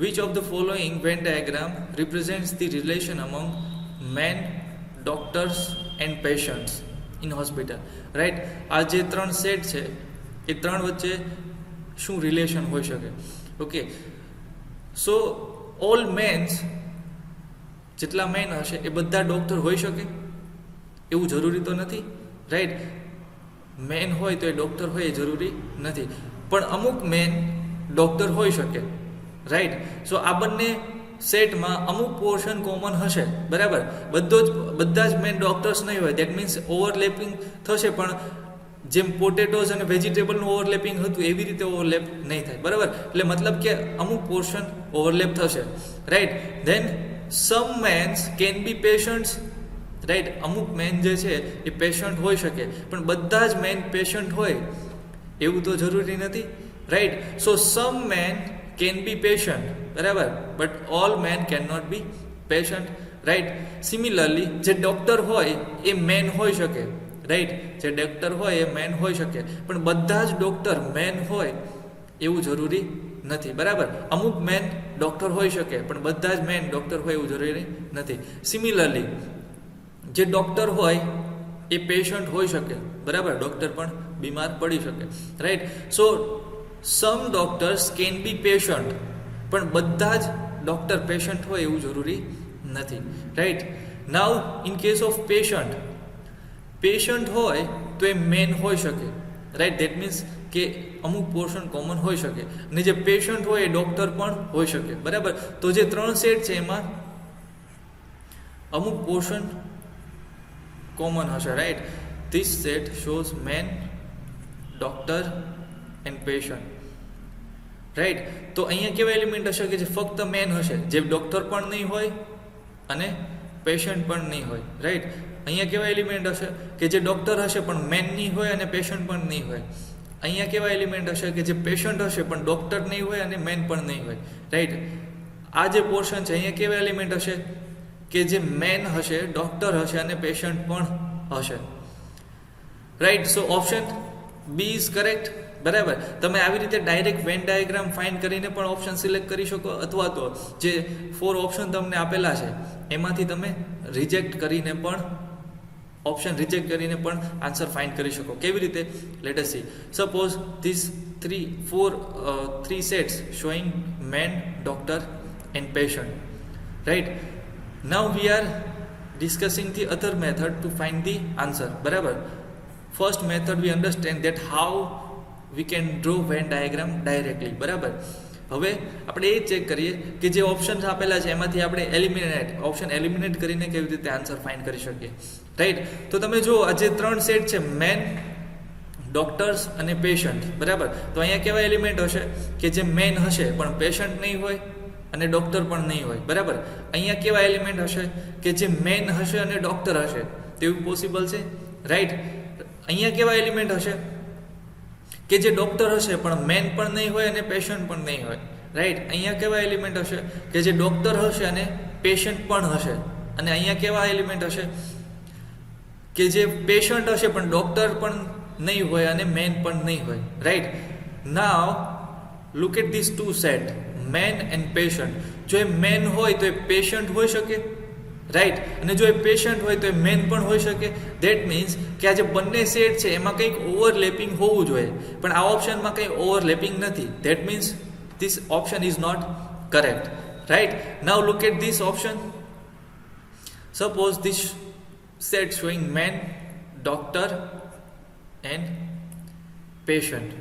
Which of the following Venn diagram represents the relation among men, doctors and patients in hospital? Right? આ જે ત્રણ set છે એ ત્રણ વચ્ચે શું relation હોઈ શકે? Okay, સો all men's, જેટલા મેન હશે એ બધા ડોક્ટર હોઈ શકે એવું જરૂરી તો નથી, રાઈટ. મેન હોય તો એ ડોક્ટર હોય એ જરૂરી નથી, પણ અમુક મેન ડોક્ટર હોઈ શકે, રાઈટ. સો આ બંને સેટમાં અમુક પોર્શન કોમન હશે, બરાબર. બધા જ મેન ડોક્ટર્સ નહીં હોય. દેટ મીન્સ ઓવરલેપિંગ થશે, પણ જેમ પોટેટોઝ અને વેજીટેબલનું ઓવરલેપિંગ હતું એવી રીતે ઓવરલેપ નહીં થાય, બરાબર. એટલે મતલબ કે અમુક પોર્શન ઓવરલેપ થશે, right. Then some mens can be patients, right. અમુક મેન જે છે એ પેશન્ટ હોઈ શકે, પણ બધા જ મેન પેશન્ટ હોય એવું તો જરૂરી નથી, right. So some men can be patient, બરાબર, but all men cannot be patient, right. Similarly, જે ડોક્ટર હોય એ મેન હોઈ શકે, રાઈટ. જે ડોક્ટર હોય એ મેન હોઈ શકે, પણ બધા જ ડોક્ટર મેન હોય એવું જરૂરી નથી, બરાબર. અમુક મેન ડોક્ટર હોઈ શકે પણ બધા જ મેન ડોક્ટર હોય એવું જરૂરી નથી. સિમિલરલી, જે ડોક્ટર હોય એ પેશન્ટ હોઈ શકે, બરાબર. ડોક્ટર પણ બીમાર પડી શકે, right. So some doctors can be patient, પણ બધા જ ડોક્ટર પેશન્ટ હોય એવું જરૂરી નથી, right. Now in case of patient હોય તો એ મેન હોઈ શકે, રાઈટ. દેટ મીન્સ કે કે અમુક પોર્શન કોમન હોઈ શકે અને જે પેશન્ટ હોય એ ડૉક્ટર પણ હોઈ શકે, બરાબર. તો જે 3 સેટ છે એમાં અમુક પોર્શન કોમન હશે, right. This set shows men, doctor and patient, right. તો અહીંયા કેવા એલિમેન્ટ હશે કે જે ફક્ત મેન હશે, જે ડૉક્ટર પણ નહીં હોય અને પેશન્ટ પણ નહીં હોય, રાઈટ. અહીંયા કેવા એલિમેન્ટ હશે કે જે ડૉક્ટર હશે પણ મેન નહીં હોય અને પેશન્ટ પણ નહીં હોય. અહીંયા કેવા એલિમેન્ટ હશે કે જે પેશન્ટ હશે પણ ડૉક્ટર નહીં હોય અને મેન પણ નહીં હોય, રાઈટ. આ જે પોર્શન છે અહીંયા કેવા એલિમેન્ટ હશે કે જે મેન હશે, ડૉક્ટર હશે અને પેશન્ટ પણ હશે, right. So option B is correct, બરાબર. તમે આવી રીતે ડાયરેક્ટ વેન ડાયાગ્રામ ફાઇન્ડ કરીને પણ ઓપ્શન સિલેક્ટ કરી શકો, અથવા તો જે 4 ઓપ્શન તમને આપેલા છે એમાંથી તમે રિજેક્ટ કરીને પણ ઓપ્શન રિજેક્ટ કરીને પણ આન્સર ફાઇન્ડ કરી શકો. કેવી રીતે? Let us see. Suppose this 3 sets showing men, doctor and patient, right. Now we are discussing the other method to find the answer, બરાબર. First method we understand that how we can draw Venn diagram directly, બરાબર. હવે આપણે એ check કરીએ કે જે options આપેલા છે એમાંથી આપણે ઓપ્શન એલિમિનેટ કરીને કેવી રીતે આન્સર ફાઇન્ડ કરી શકીએ, રાઈટ. તો તમે જો આ જે 3 સેટ છે મેન, ડોક્ટર્સ અને પેશન્ટ, બરાબર. તો અહીંયા કેવા એલિમેન્ટ હશે કે જે મેન હશે પણ પેશન્ટ નહીં હોય અને ડૉક્ટર પણ નહીં હોય, બરાબર. અહીંયા કેવા એલિમેન્ટ હશે કે જે મેન હશે અને ડૉક્ટર હશે, તેવું પોસિબલ છે, રાઈટ. અહીંયા કેવા એલિમેન્ટ હશે કે જે ડૉક્ટર હશે પણ મેન પણ નહીં હોય અને પેશન્ટ પણ નહીં હોય, રાઈટ. અહીંયા કેવા એલિમેન્ટ હશે કે જે ડૉક્ટર હશે અને પેશન્ટ પણ હશે, અને અહીંયા કેવા એલિમેન્ટ હશે કે જે પેશન્ટ હશે પણ ડૉક્ટર પણ નહીં હોય અને મેન પણ નહીં હોય, right. Now look at this 2 set, men and patient. જો એ મેન હોય તો એ પેશન્ટ હોઈ શકે, રાઈટ. અને જો એ પેશન્ટ હોય તો એ મેન પણ હોઈ શકે. ધેટ મીન્સ કે આ જે બંને સેટ છે એમાં કંઈક ઓવરલેપિંગ હોવું જોઈએ, પણ આ ઓપ્શનમાં કંઈ ઓવરલેપિંગ નથી. That means this option is not correct, right. Now look at this option. Suppose this set showing men, doctor and patient,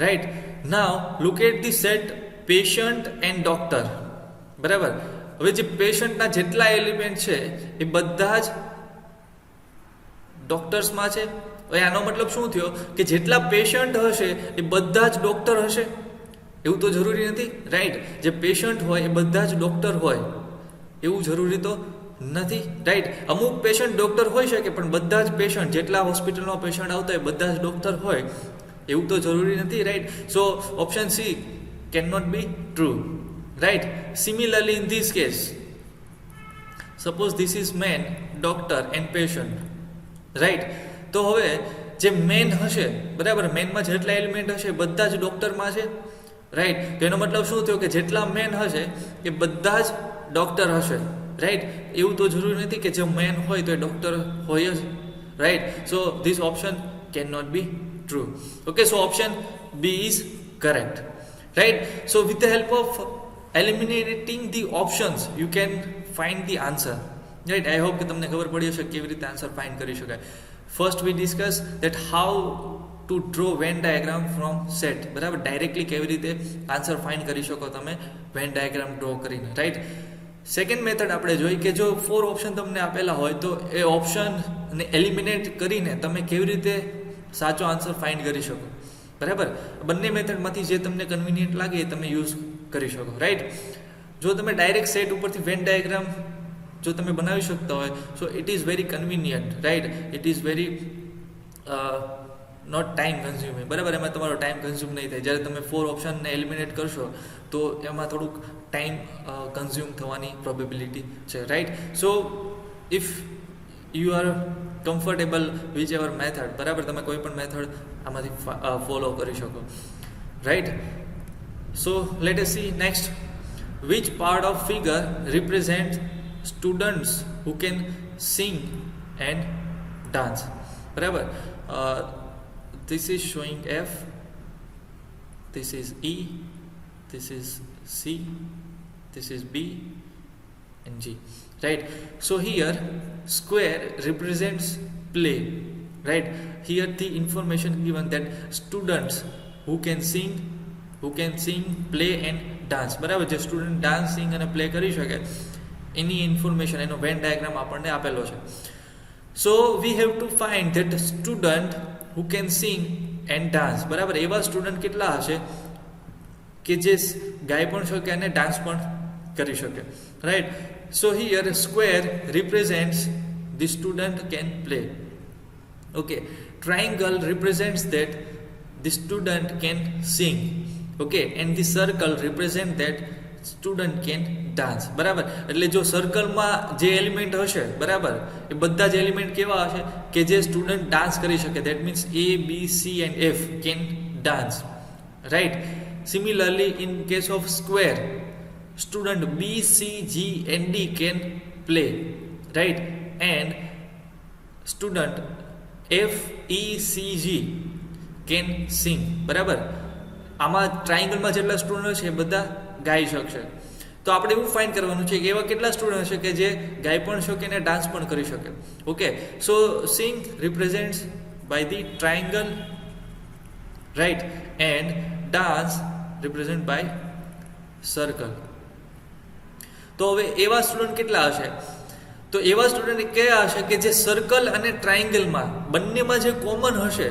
right. Now look at the set patient and doctor, બરાબર. હવે જે પેશન્ટના જેટલા element છે એ બધા જ ડોક્ટર્સમાં છે. હવે આનો મતલબ શું થયો કે જેટલા પેશન્ટ હશે એ બધા જ ડોક્ટર હશે, એવું તો જરૂરી નથી, રાઈટ. જે પેશન્ટ હોય એ બધા જ ડોક્ટર હોય એવું જરૂરી તો નથી, રાઈટ. અમુક પેશન્ટ ડોક્ટર હોઈ શકે પણ બધા જ પેશન્ટ, જેટલા હોસ્પિટલમાં પેશન્ટ આવતા હોય બધા જ ડોક્ટર હોય એવું તો જરૂરી નથી, right. So option C cannot be true, right. Similarly in this case, suppose this is man, doctor and patient, right. તો હવે જે મેન હશે, બરાબર, મેનમાં જેટલા એલિમેન્ટ હશે બધા જ ડોક્ટરમાં છે, રાઈટ. તો એનો મતલબ શું થયો કે જેટલા મેન હશે એ બધા જ ડોક્ટર હશે, રાઈટ. એવું તો જરૂરી નથી કે જે મેન હોય તો એ ડોક્ટર હોય જ, right. So this option can not be true. Okay, so option B is correct, right. So with the help of eliminating the options you can find the answer, right. I hope કે તમને ખબર પડી હશે કેવી રીતે answer find કરી શકાય. First we discuss that how to draw Venn diagram from set, બરાબર. ડાયરેક્ટલી કેવી રીતે આન્સર ફાઇન્ડ કરી શકો તમે Venn diagram ડ્રો કરીને, રાઈટ. સેકન્ડ મેથડ આપણે જોઈ કે જો 4 ઓપ્શન તમને આપેલા હોય તો એ ઓપ્શનને એલિમિનેટ કરીને તમે કેવી રીતે સાચો આન્સર ફાઇન્ડ કરી શકો, બરાબર. બંને મેથડમાંથી જે તમને કન્વિનિયન્ટ લાગે એ તમે યુઝ કરી શકો, રાઈટ. જો તમે ડાયરેક્ટ સેટ ઉપરથી વેન ડાયાગ્રામ જો તમે બનાવી શકતા હોય so it is very convenient, right. It is very not time consuming, બરાબર. એમાં તમારો ટાઈમ કન્ઝ્યુમ નહીં થાય. જ્યારે તમે 4 ઓપ્શનને એલિમિનેટ કરશો તો એમાં થોડુંક ટાઈમ કન્ઝ્યુમ થવાની પ્રોબેબિલિટી છે, right. So if you are comfortable which ever method, બરાબર, તમે કોઈ પણ મેથડ આમાંથી ફોલો કરી શકો, right. So let us see next. Which part of figure represent students who can sing and dance, બરાબર. This is showing F, this is E, this is C, this is B and G, right. So here square represents play, right. Here the information given that students who can sing, play and dance. બરાબર, જે student dance, સિંગ અને play કરી શકે એની information, એનો Venn diagram આપણને આપેલો છે. So we have to find that student who can sing and dance. બરાબર, એવા સ્ટુડન્ટ કેટલા હશે કે જે ગાઈ પણ શકે અને ડાન્સ પણ કરી શકે, right. So here square represents the student can play. Okay, triangle represents that the student can sing, okay, and the circle represent that student can dance. બરાબર, એટલે જો સર્કલમાં જે એલિમેન્ટ હશે, બરાબર, એ બધા જ એલિમેન્ટ કેવા હશે કે જે સ્ટુડન્ટ ડાન્સ કરી શકે. That means A, B, C and F can dance, right. Similarly, in case of square, student B, C, G and D can play, right, and student F, E, C, G can sing. બરાબર, આમાં ટ્રાયંગલમાં જેટલા student છે એ બધા ગાઈ શકશે. તો આપણે એવું ફાઇન્ડ કરવાનું છે કે એવા કેટલા સ્ટુડન્ટ છે કે જે ગાઈ પણ શકે અને ડાન્સ પણ કરી શકે. Okay, so sing represents by the triangle, right, and dance represent by circle. તો હવે એવા સ્ટુડન્ટ કેટલા હશે? તો એવા સ્ટુડન્ટ કયા હશે કે જે સર્કલ અને ટ્રાયંગલમાં બંનેમાં જે કોમન હશે,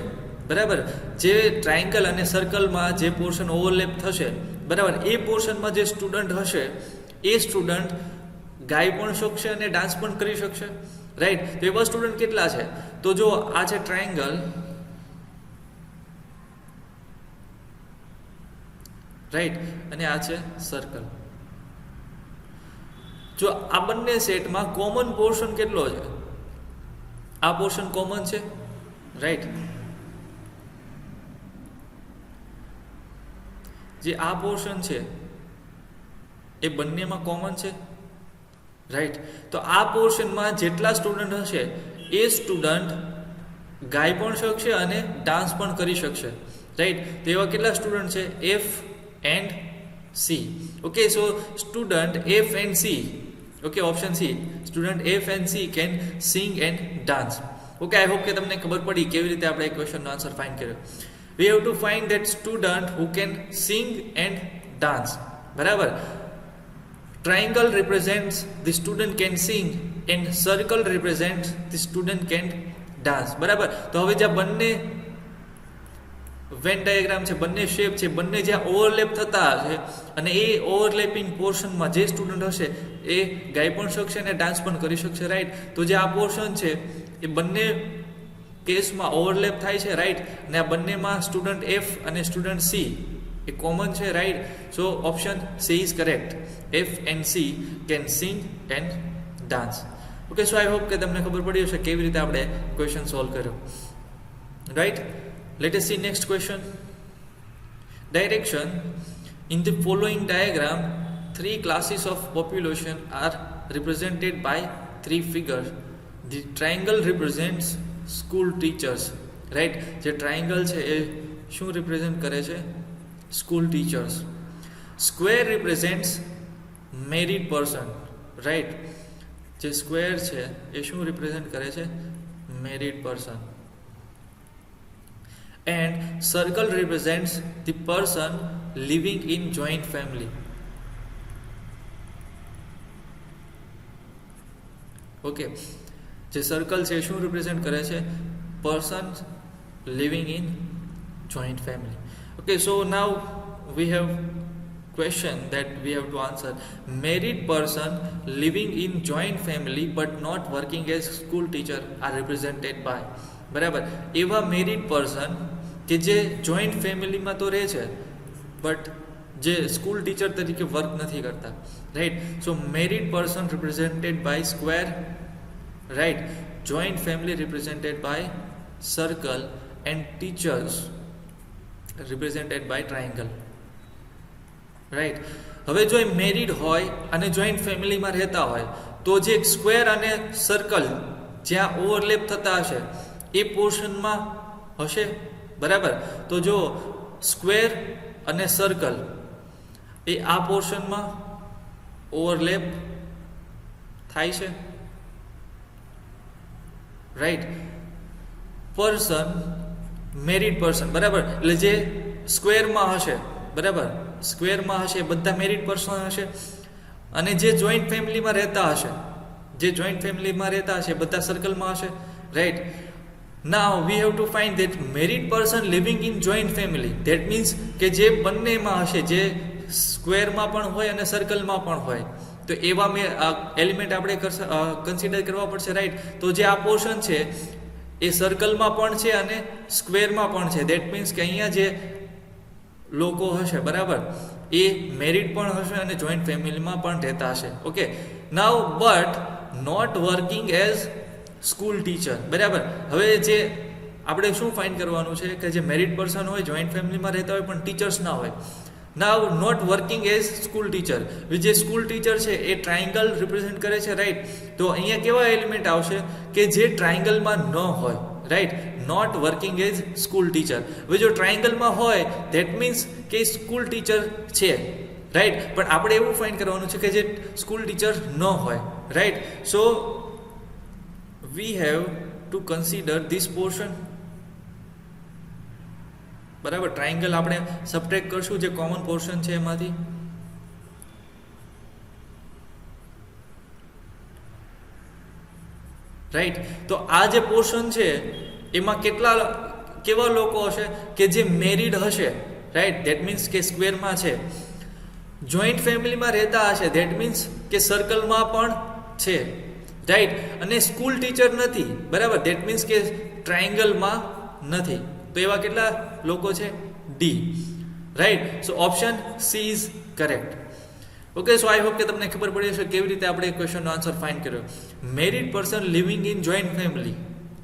બરાબર, જે ટ્રાયંગલ અને સર્કલમાં જે પોર્શન ઓવરલેપ થશે, બરાબર, એ પોર્શનમાં જે સ્ટુડન્ટ હશે એ સ્ટુડન્ટ ગાઈ પણ શકશે અને ડાન્સ પણ કરી શકશે, રાઈટ. તો એવા સ્ટુડન્ટ કેટલા છે? તો જો આ છે ટ્રાયંગલ, રાઈટ, અને આ છે સર્કલ. જો આ બંને સેટમાં કોમન પોર્શન કેટલો છે? આ પોર્શન કોમન છે, રાઈટ. જે આ પોર્શન છે એ બંનેમાં કોમન છે, રાઈટ. તો આ પોર્શનમાં જેટલા સ્ટુડન્ટ હશે એ સ્ટુડન્ટ ગાઈ પણ શકશે અને ડાન્સ પણ કરી શકશે, રાઈટ. તો એવા કેટલા સ્ટુડન્ટ છે? F and C. Okay, so student F and C, okay, option C, student F and C can sing and dance. Okay, I hope કે તમને ખબર પડી કેવી રીતે આપણે આ ક્વેશ્ચનનો આન્સર ફાઇન્ડ કર્યો. We have to find that student who can sing and dance. બરાબર, triangle represents the student can sing and circle represents the student can dance. બરાબર, તો હવે જે બંને વેન ડાયાગ્રામ છે, બંને શેપ છે, બંને જ્યાં ઓવરલેપ થતા હશે અને એ ઓવરલેપિંગ પોર્શનમાં જે સ્ટુડન્ટ હશે એ ગાઈ પણ શકશે અને ડાન્સ પણ કરી શકશે, રાઈટ. તો જે આ પોર્શન છે એ બંને કેસમાં ઓવરલેપ થાય છે, રાઈટ, અને આ બંનેમાં સ્ટુડન્ટ F અને સ્ટુડન્ટ C એ કોમન છે, right. So option C is correct. F and C can sing and dance. Okay, so I hope કે તમને ખબર પડી હશે કેવી રીતે આપણે ક્વેશ્ચન સોલ્વ કર્યો, right. Let us see next question. Direction. In the following diagram, 3 classes of population are represented by 3 figures. The triangle represents school teachers. Right? જે triangle છે એ શું represent કરે છે? School teachers. Square represents married person. Right? જે square છે એ શું represent કરે છે? Married person. And circle represents the person living in joint family. Okay, જે સર્કલ છે શું રિપ્રેઝેન્ટ કરે છે? Person living in joint family. Okay, so now we have question that we have to answer. Married person living in joint family but not working as school teacher are represented by. બરાબર, એવા married person કે જે joint ફેમિલીમાં તો રહે છે but જે school teacher તરીકે વર્ક નથી કરતા, right. So married person represented by square, right. Joint family represented by circle and teachers represented by triangle, right. હવે જો એ મેરિડ હોય અને જોઈન્ટ ફેમિલીમાં રહેતા હોય તો જે સ્ક્વેર અને સર્કલ જ્યાં ઓવરલેપ થતા હશે એ પોર્શનમાં હશે, બરાબર. તો જો સ્ક્વેર અને સર્કલ એ આ પોર્શનમાં ઓવરલેપ થાય છે, રાઈટ. પર્સન મેરિડ પર્સન, બરાબર, એટલે જે સ્ક્વેરમાં હશે, બરાબર, સ્ક્વેરમાં હશે બધા મેરિડ પર્સન હશે, અને જે જોઈન્ટ ફેમિલીમાં રહેતા હશે, બધા સર્કલમાં હશે, right. Now we have to find that married person living in joint family. That means કે જે બંનેમાં હશે, જે સ્ક્વેરમાં પણ હોય અને સર્કલમાં પણ હોય, તો એવા એલિમેન્ટ આપણે કન્સિડર કરવા પડશે, રાઈટ. તો જે આ પોર્શન છે એ સર્કલમાં પણ છે અને સ્ક્વેરમાં પણ છે. ધેટ મીન્સ કે અહીંયા જે લોકો હશે, બરાબર, એ મેરિડ પણ હશે અને જોઈન્ટ ફેમિલીમાં પણ રહેતા હશે. Okay, now but not working as school teacher, બરાબર. હવે જે આપણે શું ફાઇન્ડ કરવાનું છે કે જે મેરિડ પર્સન હોય, જોઈન્ટ ફેમિલીમાં રહેતા હોય પણ ટીચર્સ ના હોય. Now not working as school teacher, જે સ્કૂલ ટીચર છે એ ટ્રાયંગલ રિપ્રેઝેન્ટ કરે છે, રાઈટ. તો અહીંયા કેવા એલિમેન્ટ આવશે કે જે ટ્રાયંગલમાં ન હોય, right. Not working as school teacher. હવે જો ટ્રાયંગલમાં હોય ધેટ મીન્સ કે સ્કૂલ ટીચર છે, રાઈટ. પણ આપણે એવું ફાઇન્ડ કરવાનું છે કે જે સ્કૂલ ટીચર ન હોય, right. So we have two consider this portion, બરાબર. ટ્રાયંગલ આપણે સબટ્રેક્ટ કરશું જે કોમન પોર્શન છે એમાંથી. રાઈટ. તો આ જે પોર્શન છે એમાં કેવા લોકો હશે કે જે મેરિડ હશે, રાઈટ. ધેટ મીન્સ કે સ્ક્વેરમાં છે, જોઈન્ટ ફેમિલીમાં રહેતા હશે, ધેટ મીન્સ કે સર્કલમાં પણ છે, રાઈટ. અને સ્કૂલ ટીચર નથી, બરાબર. ધેટ મીન્સ કે ટ્રાયંગલમાં નથી. તો એવા કેટલા લોકો છે? D, right. So option C is correct. Okay, so I hope કે તમને ખબર પડી હશે કેવી રીતે આપણે ક્વેશ્ચનનો આન્સર ફાઇન્ડ કર્યો. Married person living in joint family,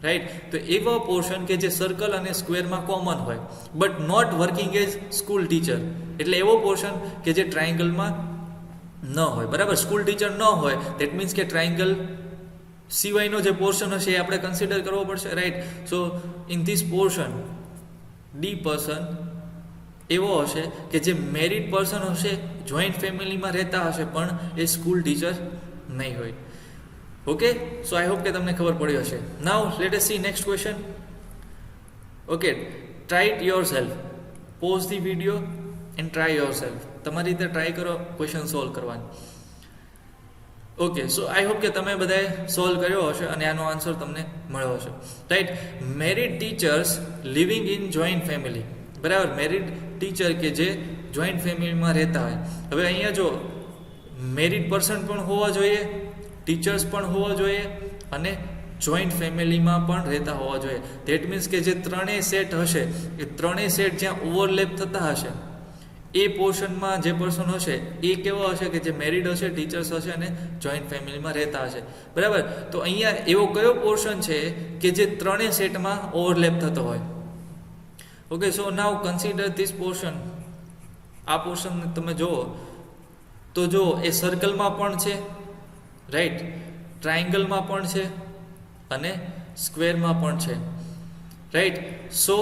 right. તો એવા પોર્શન કે જે સર્કલ અને સ્ક્વેરમાં કોમન હોય, but not working as school teacher, એટલે એવો પોર્શન કે જે ટ્રાયંગલમાં ન હોય, બરાબર. સ્કૂલ ટીચર ન હોય ધેટ મીન્સ કે ટ્રાયંગલ સિવાયનો જે પોર્શન હશે એ આપણે કન્સિડર કરવો પડશે, right. So in this portion D person એવો હશે કે જે મેરિડ પર્સન હશે, જોઈન્ટ ફેમિલીમાં રહેતા હશે પણ એ સ્કૂલ ટીચર નહીં હોય. ઓકે, સો આઈ હોપ કે તમને ખબર પડી હશે. Now let us see next question. Okay, try it yourself. Pause the video and try yourself. તમારી રીતે ટ્રાય કરો ક્વેશ્ચન સોલ્વ કરવાની. ઓકે, સો આઈ હોપ કે તમે બધાએ સોલ્વ કર્યો હશે અને આનો આન્સર તમને મળ્યો હશે, right. Married teachers living in joint family, બરાબર. મેરિડ ટીચર કે જે જોઈન્ટ ફેમિલીમાં રહેતા હોય. હવે અહીંયા જો મેરિડ પર્સન પણ હોવા જોઈએ, ટીચર્સ પણ હોવા જોઈએ અને જોઈન્ટ ફેમિલીમાં પણ રહેતા હોવા જોઈએ. ધેટ મીન્સ કે જે ત્રણેય સેટ હશે એ ત્રણેય સેટ જ્યાં ઓવરલેપ થતા હશે એ પોર્શનમાં જે પર્સન હશે એ કેવા હશે કે જે મેરિડ હશે, ટીચર્સ હશે અને જોઈન્ટ ફેમિલીમાં રહેતા હશે, બરાબર. તો અહીંયા એવો કયો પોર્શન છે કે જે ત્રણેય સેટમાં ઓવરલેપ થતો હોય. Okay, so now consider this portion. આ પોર્શન તમે જુઓ તો જો એ સર્કલમાં પણ છે, રાઈટ, ટ્રાયંગલમાં પણ છે અને સ્ક્વેરમાં પણ છે, રાઈટ. સો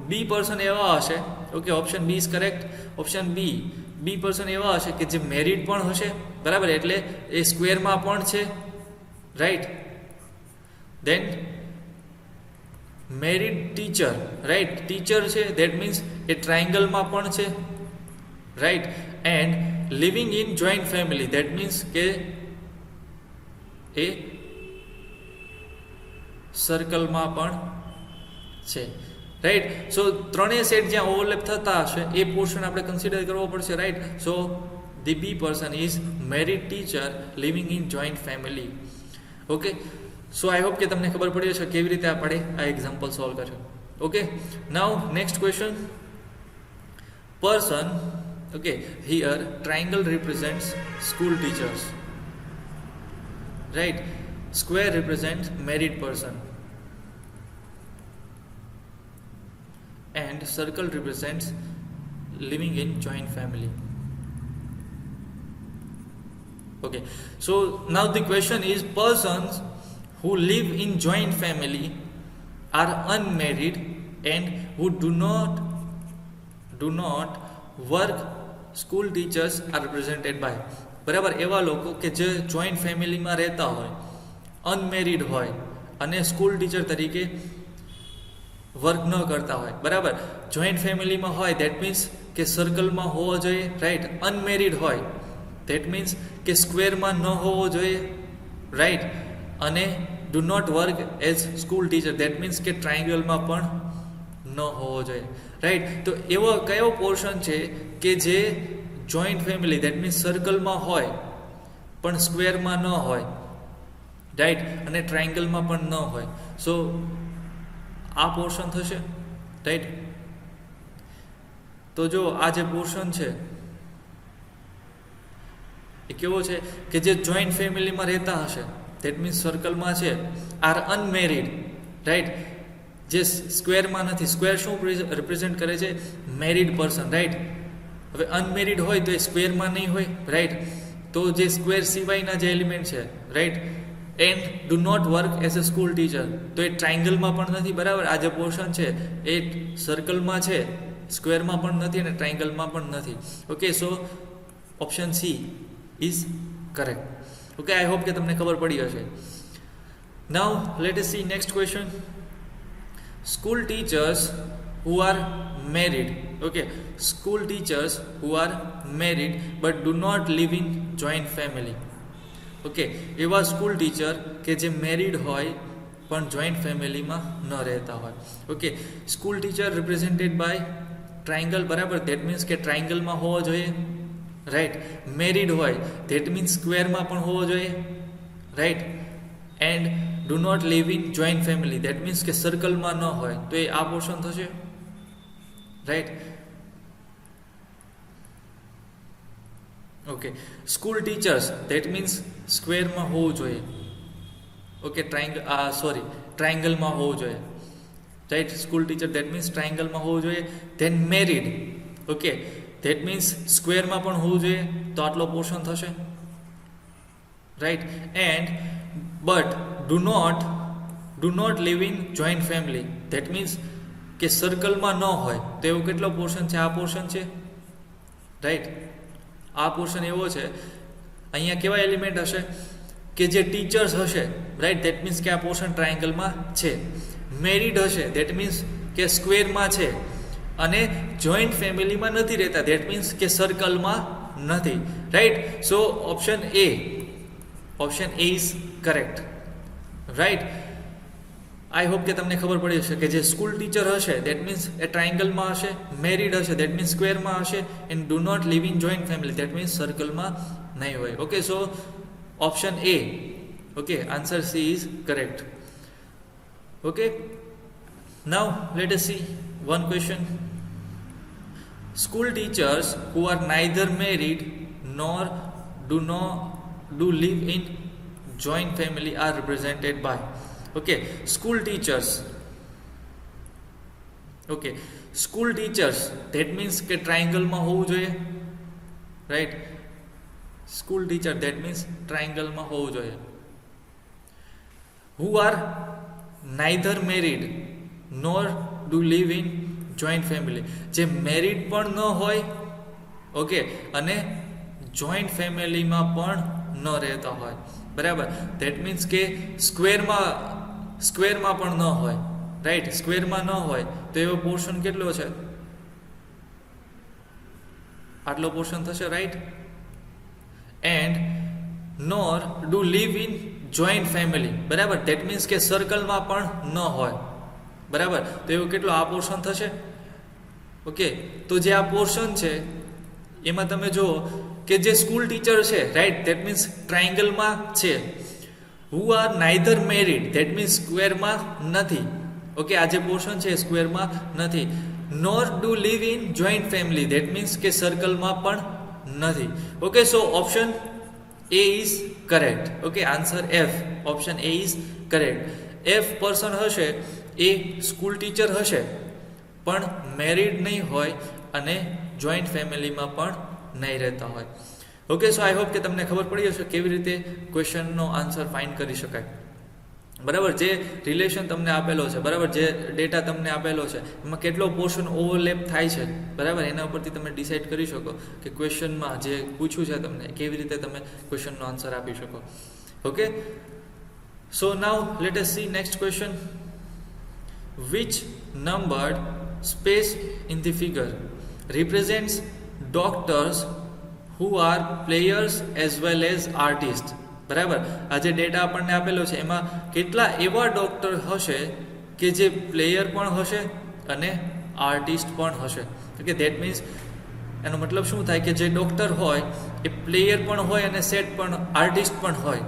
બી પર્સન એવા હશે, okay, option B is correct. Option B person એવા હશે કે જે મેરિડ પણ હશે, બરાબર, એટલે એ સ્ક્વેરમાં પણ છે, રાઈટ. દેન મેરિડ ટીચર, રાઈટ, ટીચર છે ધેટ મીન્સ એ ટ્રાયંગલમાં પણ છે, right. And living in joint family, that means કે એ સર્કલમાં પણ છે, રાઈટ. સો ત્રણેય સેટ જ્યાં ઓવરલેપ થતા હશે એ પોર્શન આપણે કન્સિડર કરવો પડશે, right. So the B person is married teacher living in joint family. Okay, so I hope કે તમને ખબર પડી હશે કેવી રીતે આપણે આ એક્ઝામ્પલ સોલ્વ કર્યું. Okay, now next question. Person, okay, here triangle represents school teachers, right. Square represents married person and circle represents living in joint family. Okay, so now the question is, persons who live in joint family are unmarried and who do not work, school teachers are represented by. બરાબર, એવા લોકો કે જે joint ફેમિલીમાં રહેતા હોય, unmarried હોય અને સ્કૂલ ટીચર તરીકે વર્ક ન કરતા હોય, બરાબર. જોઈન્ટ ફેમિલીમાં હોય દેટ મીન્સ કે સર્કલમાં હોવો જોઈએ, રાઈટ. અનમેરિડ હોય દેટ મીન્સ કે સ્ક્વેરમાં ન હોવો જોઈએ, રાઈટ. અને do not work as school teacher that means કે ટ્રાયંગલમાં પણ ન હોવો જોઈએ, રાઈટ. તો એવો કયો પોર્શન છે કે જે જોઈન્ટ ફેમિલી દેટ મીન્સ સર્કલમાં હોય પણ સ્ક્વેરમાં ન હોય, રાઈટ, અને ટ્રાયંગલમાં પણ ન હોય? સો આ પોર્શન થશે, રાઈટ. તો જો આ જે પોર્શન છે એ કેવો છે કે જે જોઈન્ટ ફેમિલીમાં રહેતા હશે દેટ મીન્સ સર્કલમાં છે, આર અનમેરિડ, રાઈટ. જે સ્ક્વેરમાં નથી. સ્ક્વેર શું રિપ્રેઝેન્ટ કરે છે? Married person, right. હવે અનમેરિડ હોય તો એ સ્ક્વેરમાં નહીં હોય, રાઈટ. તો જે સ્ક્વેર સિવાયના જે એલિમેન્ટ છે, right, and do not work as a school teacher, તો એ ટ્રાયંગલમાં પણ નથી, બરાબર. આ જે પોર્શન છે એ સર્કલમાં છે, સ્ક્વેરમાં પણ નથી અને ટ્રાયંગલમાં પણ નથી. Okay, so option C is correct. Okay, I hope કે તમને ખબર પડી હશે. Now let us see next question. School teachers who are married, okay, school teachers who are married but do not live in joint family. Okay, એવા school teacher કે જે married હોય પણ જોઈન્ટ ફેમિલીમાં ન રહેતા હોય. Okay, school teacher represented by triangle, બરાબર. ધેટ મીન્સ કે ટ્રાયંગલમાં હોવો જોઈએ, રાઈટ. મેરિડ હોય ધેટ મીન્સ સ્ક્વેરમાં પણ હોવો જોઈએ, right. And do not live in joint family that means કે સર્કલમાં ન હોય, તો એ આ પોર્શન થશે, right. Okay, school teachers that means સ્ક્વેરમાં હોવું જોઈએ, ઓકે. ટ્રાયંગલમાં હોવું જોઈએ, right. School teacher that means ટ્રાયંગલમાં હોવું જોઈએ. Then married, okay, that means સ્ક્વેરમાં પણ હોવું જોઈએ, તો આટલો પોર્શન થશે, right. And but do not live in joint family that means કે સર્કલમાં ન હોય, તો એવું કેટલો પોર્શન છે? આ પોર્શન છે, રાઈટ. આ પોર્શન એવો છે, અહીંયા કેવા એલિમેન્ટ હશે કે જે ટીચર્સ હશે, રાઈટ. ધેટ મીન્સ કે આ પોર્શન ટ્રાયંગલમાં છે. મેરિડ હશે ધેટ મીન્સ કે સ્ક્વેરમાં છે, અને જોઈન્ટ ફેમિલીમાં નથી રહેતા ધેટ મીન્સ કે સર્કલમાં નથી, right. So option A is correct, right. I hope કે તમને ખબર પડી હશે કે જે સ્કૂલ ટીચર હશે દેટ મીન્સ એ ટ્રાયંગલમાં હશે, મેરિડ હશે દેટ મીન્સ સ્ક્વેરમાં હશે, and do not live in joint family that means સર્કલમાં નહીં હોય. Okay, so option A, okay, answer C is correct. Okay, now let us see one question. School teachers who are neither married nor do live in joint family are represented by, okay, school teachers. Okay, school teachers that means કે ટ્રાયંગલમાં હોવું જોઈએ, right. School teacher that means ટ્રાયંગલમાં હોવું જોઈએ. who are neither married nor do live in joint family, જે married પણ ન હોય, okay, અને જોઈન્ટ ફેમિલીમાં પણ ન રહેતા હોય, બરાબર. ધેટ મીન્સ કે સ્ક્વેરમાં પણ ન હોય, રાઈટ. સ્ક્વેરમાં ન હોય તો એવો પોર્શન કેટલો છે? આટલો પોર્શન થશે, right. And nor do live in joint family, બરાબર. ધેટ મીન્સ કે સર્કલમાં પણ ન હોય, બરાબર. તો એવું કેટલો આ પોર્શન થશે? ઓકે, તો જે આ પોર્શન છે એમાં તમે જુઓ કે જે સ્કૂલ ટીચર છે, રાઈટ, ધેટ મીન્સ ટ્રાયંગલમાં છે. Who are neither married that means સ્ક્વેરમાં નથી, ઓકે. આ જે પોર્શન છે સ્ક્વેરમાં નથી. Nor do live in joint family that means કે સર્કલમાં પણ નથી. Okay, so option A is correct. Okay, answer F, option A is correct. F person હશે એ સ્કૂલ ટીચર હશે પણ મેરિડ નહીં હોય અને જોઈન્ટ ફેમિલીમાં પણ નહીં રહેતા હોય. ઓકે, સો આઈ હોપ કે તમને ખબર પડી હશે કેવી રીતે ક્વેશ્ચનનો આન્સર ફાઇન્ડ કરી શકાય, બરાબર. જે રિલેશન તમને આપેલો છે, બરાબર, જે ડેટા તમને આપેલો છે એમાં કેટલો પોર્શન ઓવરલેપ થાય છે, બરાબર, એના ઉપરથી તમે ડિસાઇડ કરી શકો કે ક્વેશ્ચનમાં જે પૂછ્યું છે તમને કેવી રીતે તમે ક્વેશ્ચનનો આન્સર આપી શકો. Okay, so now let us see next question. which numbered space in the figure represents doctors who are players as well as artists. બરાબર, આ જે ડેટા આપણને આપેલો છે એમાં કેટલા એવા ડોક્ટર હશે કે જે પ્લેયર પણ હશે અને આર્ટિસ્ટ પણ હશે. ઓકે, ધેટ મીન્સ એનો મતલબ શું થાય કે જે ડોક્ટર હોય એ પ્લેયર પણ હોય અને સેટ પણ આર્ટિસ્ટ પણ હોય.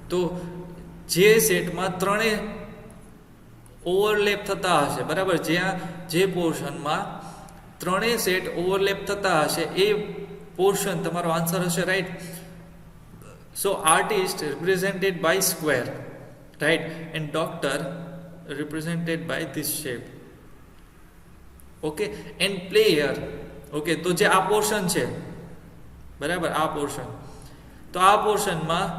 તો જે સેટમાં ત્રણેય ઓવરલેપ થતા હશે, બરાબર, જ્યાં જે પોર્શનમાં ત્રણેય સેટ ઓવરલેપ થતા હશે એ પોર્શન તમારો આન્સર હશે, right. So artist represented by square, right, and doctor represented by this shape. Okay, and player, okay, તો જે આ પોર્શન છે, બરાબર, આ પોર્શન, તો આ પોર્શનમાં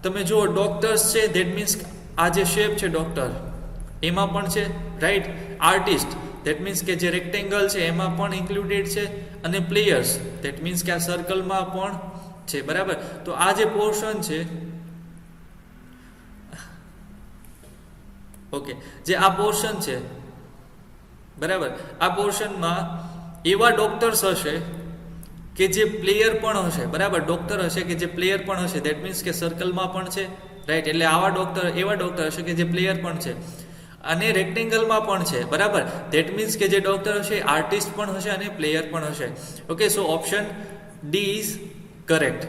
તમે જુઓ ડોક્ટર્સ છે, ધેટ મીન્સ આ જે શેપ છે ડોક્ટર એમાં પણ છે, રાઈટ. આર્ટિસ્ટ ધેટ મીન્સ કે જે રેક્ટેંગલ છે એમાં પણ ઇન્ક્લુડેડ છે, અને પ્લેયર્સ ધેટ મીન્સ કે આ સર્કલમાં પણ છે, બરાબર. તો આ જે પોર્શન છે, ઓકે, જે આ પોર્શન છે, બરાબર, આ પોર્શનમાં એવા ડોક્ટર્સ હશે કે જે પ્લેયર પણ હશે, બરાબર, ડોક્ટર હશે કે જે પ્લેયર પણ હશે, ધેટ મીન્સ કે સર્કલમાં પણ છે, રાઈટ. એટલે આવા ડોક્ટર એવા ડોક્ટર હશે કે જે પ્લેયર પણ છે અને રેક્ટેંગલમાં પણ છે, બરાબર. ધેટ મીન્સ કે જે ડોક્ટર હશે આર્ટિસ્ટ પણ હશે અને પ્લેયર પણ હશે. Okay, so option D is correct.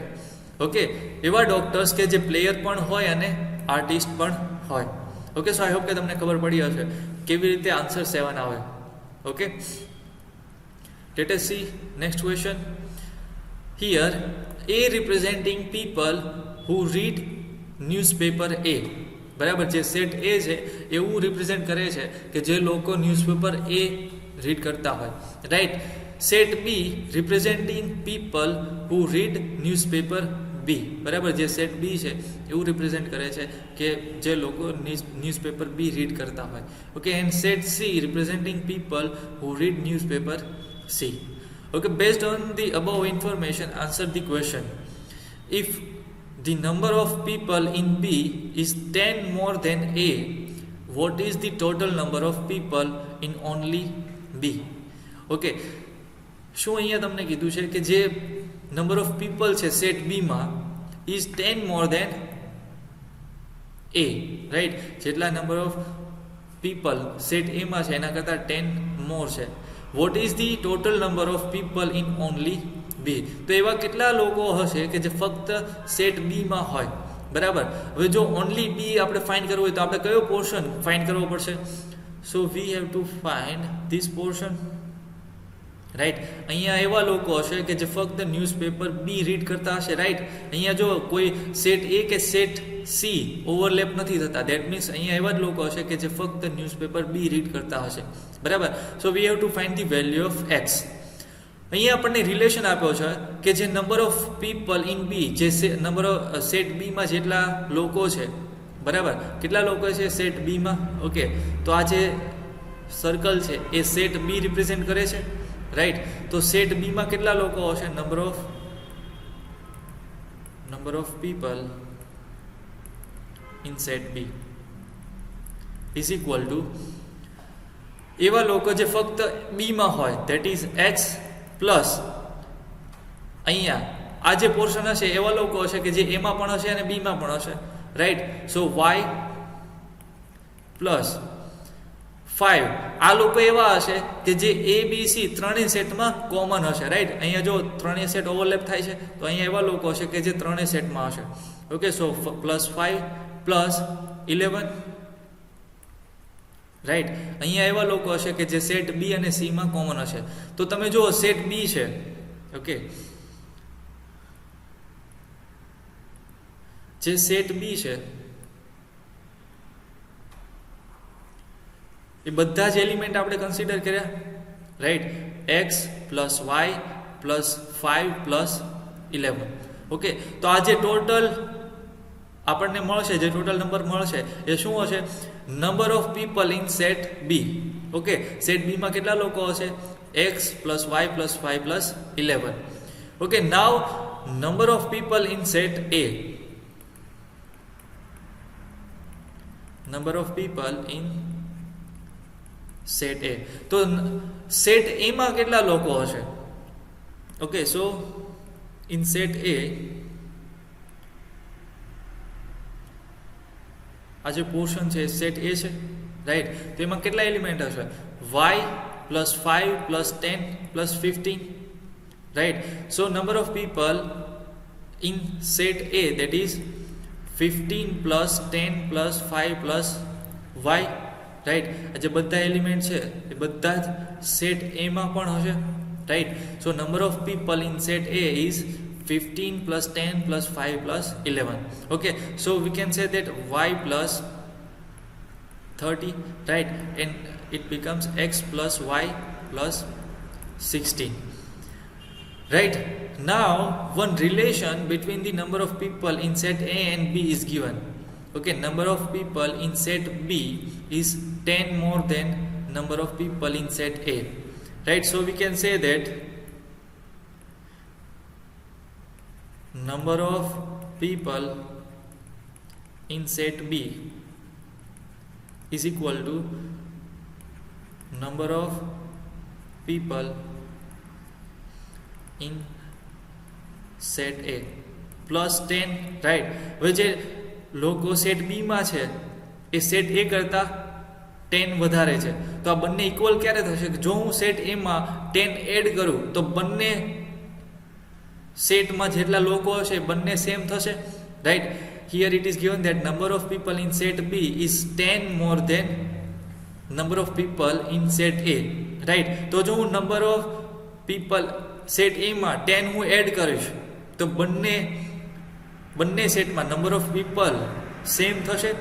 Okay, એવા ડોક્ટર્સ કે જે પ્લેયર પણ હોય અને આર્ટિસ્ટ પણ હોય. ઓકે, સો આઈ હોપ કે તમને ખબર પડી હશે કેવી રીતે આન્સર 7 આવે. Okay, let us see next question. Here A representing people who read newspaper A, બરાબર, જે સેટ એ છે એવું રિપ્રેઝેન્ટ કરે છે કે જે લોકો ન્યૂઝપેપર એ રીડ કરતા હોય, right. Set B representing people who read newspaper B, બરાબર, જે સેટ બી છે એવું રિપ્રેઝેન્ટ કરે છે કે જે લોકો ન્યૂઝપેપર બી રીડ કરતા હોય. Okay, and set C representing people who read newspaper C. Okay, based on the above information, answer the question. If the number of people in B is 10 more than A, what is the total number of people in only B? Okay, શું અહીંયા તમને કીધું છે કે જે number of people છે set B માં is 10 more than A, right. જેટલા number of people set A માં છે એના કરતાં 10 મોર છે. What is the total number of people in only B? તો એવા કેટલા લોકો હશે કે જે ફક્ત સેટ બી માં હોય, બરાબર. હવે જો ઓનલી બી આપણે ફાઇન્ડ કરવું હોય તો આપણે કયો પોર્શન ફાઇન્ડ કરવો પડશે? So we have to find this portion, right. અહીંયા એવા લોકો હશે કે જે ફક્ત ન્યૂઝપેપર બી રીડ કરતા હશે, રાઈટ. અહીંયા જો કોઈ સેટ એ કે સેટ સી ઓવરલેપ નથી થતા, ધેટ મીન્સ અહીંયા એવા જ લોકો હશે કે જે ફક્ત ન્યૂઝપેપર બી રીડ કરતા હશે, બરાબર. So we have to find the value of X. અહીંયા આપણને રિલેશન આપ્યો છે કે જે number of people in B, જે નંબર ઓફ સેટ બીમાં જેટલા લોકો છે, બરાબર, કેટલા લોકો છે સેટ બીમાં. ઓકે, તો આ જે સર્કલ છે એ સેટ બી રિપ્રેઝેન્ટ કરે છે, રાઈટ. તો સેટ બીમાં કેટલા લોકો હશે? Number of people in set B is equal to એવા લોકો જે ફક્ત બીમાં હોય, ધેટ ઇઝ એક્સ પ્લસ અહીંયા આ જે પોર્શન હશે એવા લોકો હશે કે જે એમાં પણ હશે અને બીમાં પણ હશે, રાઈટ. સો વાય પ્લસ 5 આ લોકો એવા હશે કે જે એ બી સી ત્રણેય સેટમાં કોમન હશે, રાઈટ. અહીંયા જો ત્રણેય સેટ ઓવરલેપ થાય છે તો અહીંયા એવા લોકો હશે કે જે ત્રણેય સેટમાં હશે. ઓકે, સો પ્લસ 5 પ્લસ 11, રાઈટ. અહીંયા એવા લોકો હશે કે જે સેટ બી અને સી માં કોમન હશે. તો તમે જુઓ સેટ બી છે, ઓકે, જે સેટ બી છે એ બધા જ એલિમેન્ટ આપણે કન્સિડર કર્યા, right. X plus Y plus 5 plus 11. Okay, તો આ જે ટોટલ આપણને મળશે, જે ટોટલ નંબર મળશે એ શું હશે? Number of people in set B. Okay, set B માં કેટલા લોકો હશે? X plus Y plus 5 plus 11. Okay, now number of people in set A. number of people in set A. તો સેટ એમાં કેટલા લોકો હશે? Okay, so in set A આ જે પોર્શન છે સેટ એ છે, રાઈટ? તો એમાં કેટલા એલિમેન્ટ હશે? y plus 5 plus 10 plus 15, right? So number of people in set A, that is 15 plus 10 plus 5 plus y, right? આ જે બધા એલિમેન્ટ છે એ બધા જ સેટ એ માં પણ હશે, right? So number of people in set A is 15 plus 10 plus 5 plus 11. Okay, so we can say that y plus 30, right? And it becomes x plus y plus 16, right? Now one relation between the number of people in set A and B is given. Okay, number of people in set B is 10 more than number of people in set A, right? So we can say that number of people in set B is equal to number of people in set A plus 10, right? હવે જે લોકો set B માં છે એ set એ કરતા 10 વધારે છે, તો આ બંને ઇક્વલ ક્યારે થશે? જો હું સેટ એ માં 10 એડ કરું તો બંને સેટમાં જેટલા લોકો હશે બંને સેમ થશે, right? Here it is given that number of people in set B is 10 more than number of people in set A, right? તો જો હું number of people set A માં 10 હું એડ કરીશ તો બંને સેટમાં નંબર ઓફ પીપલ સેમ થશે,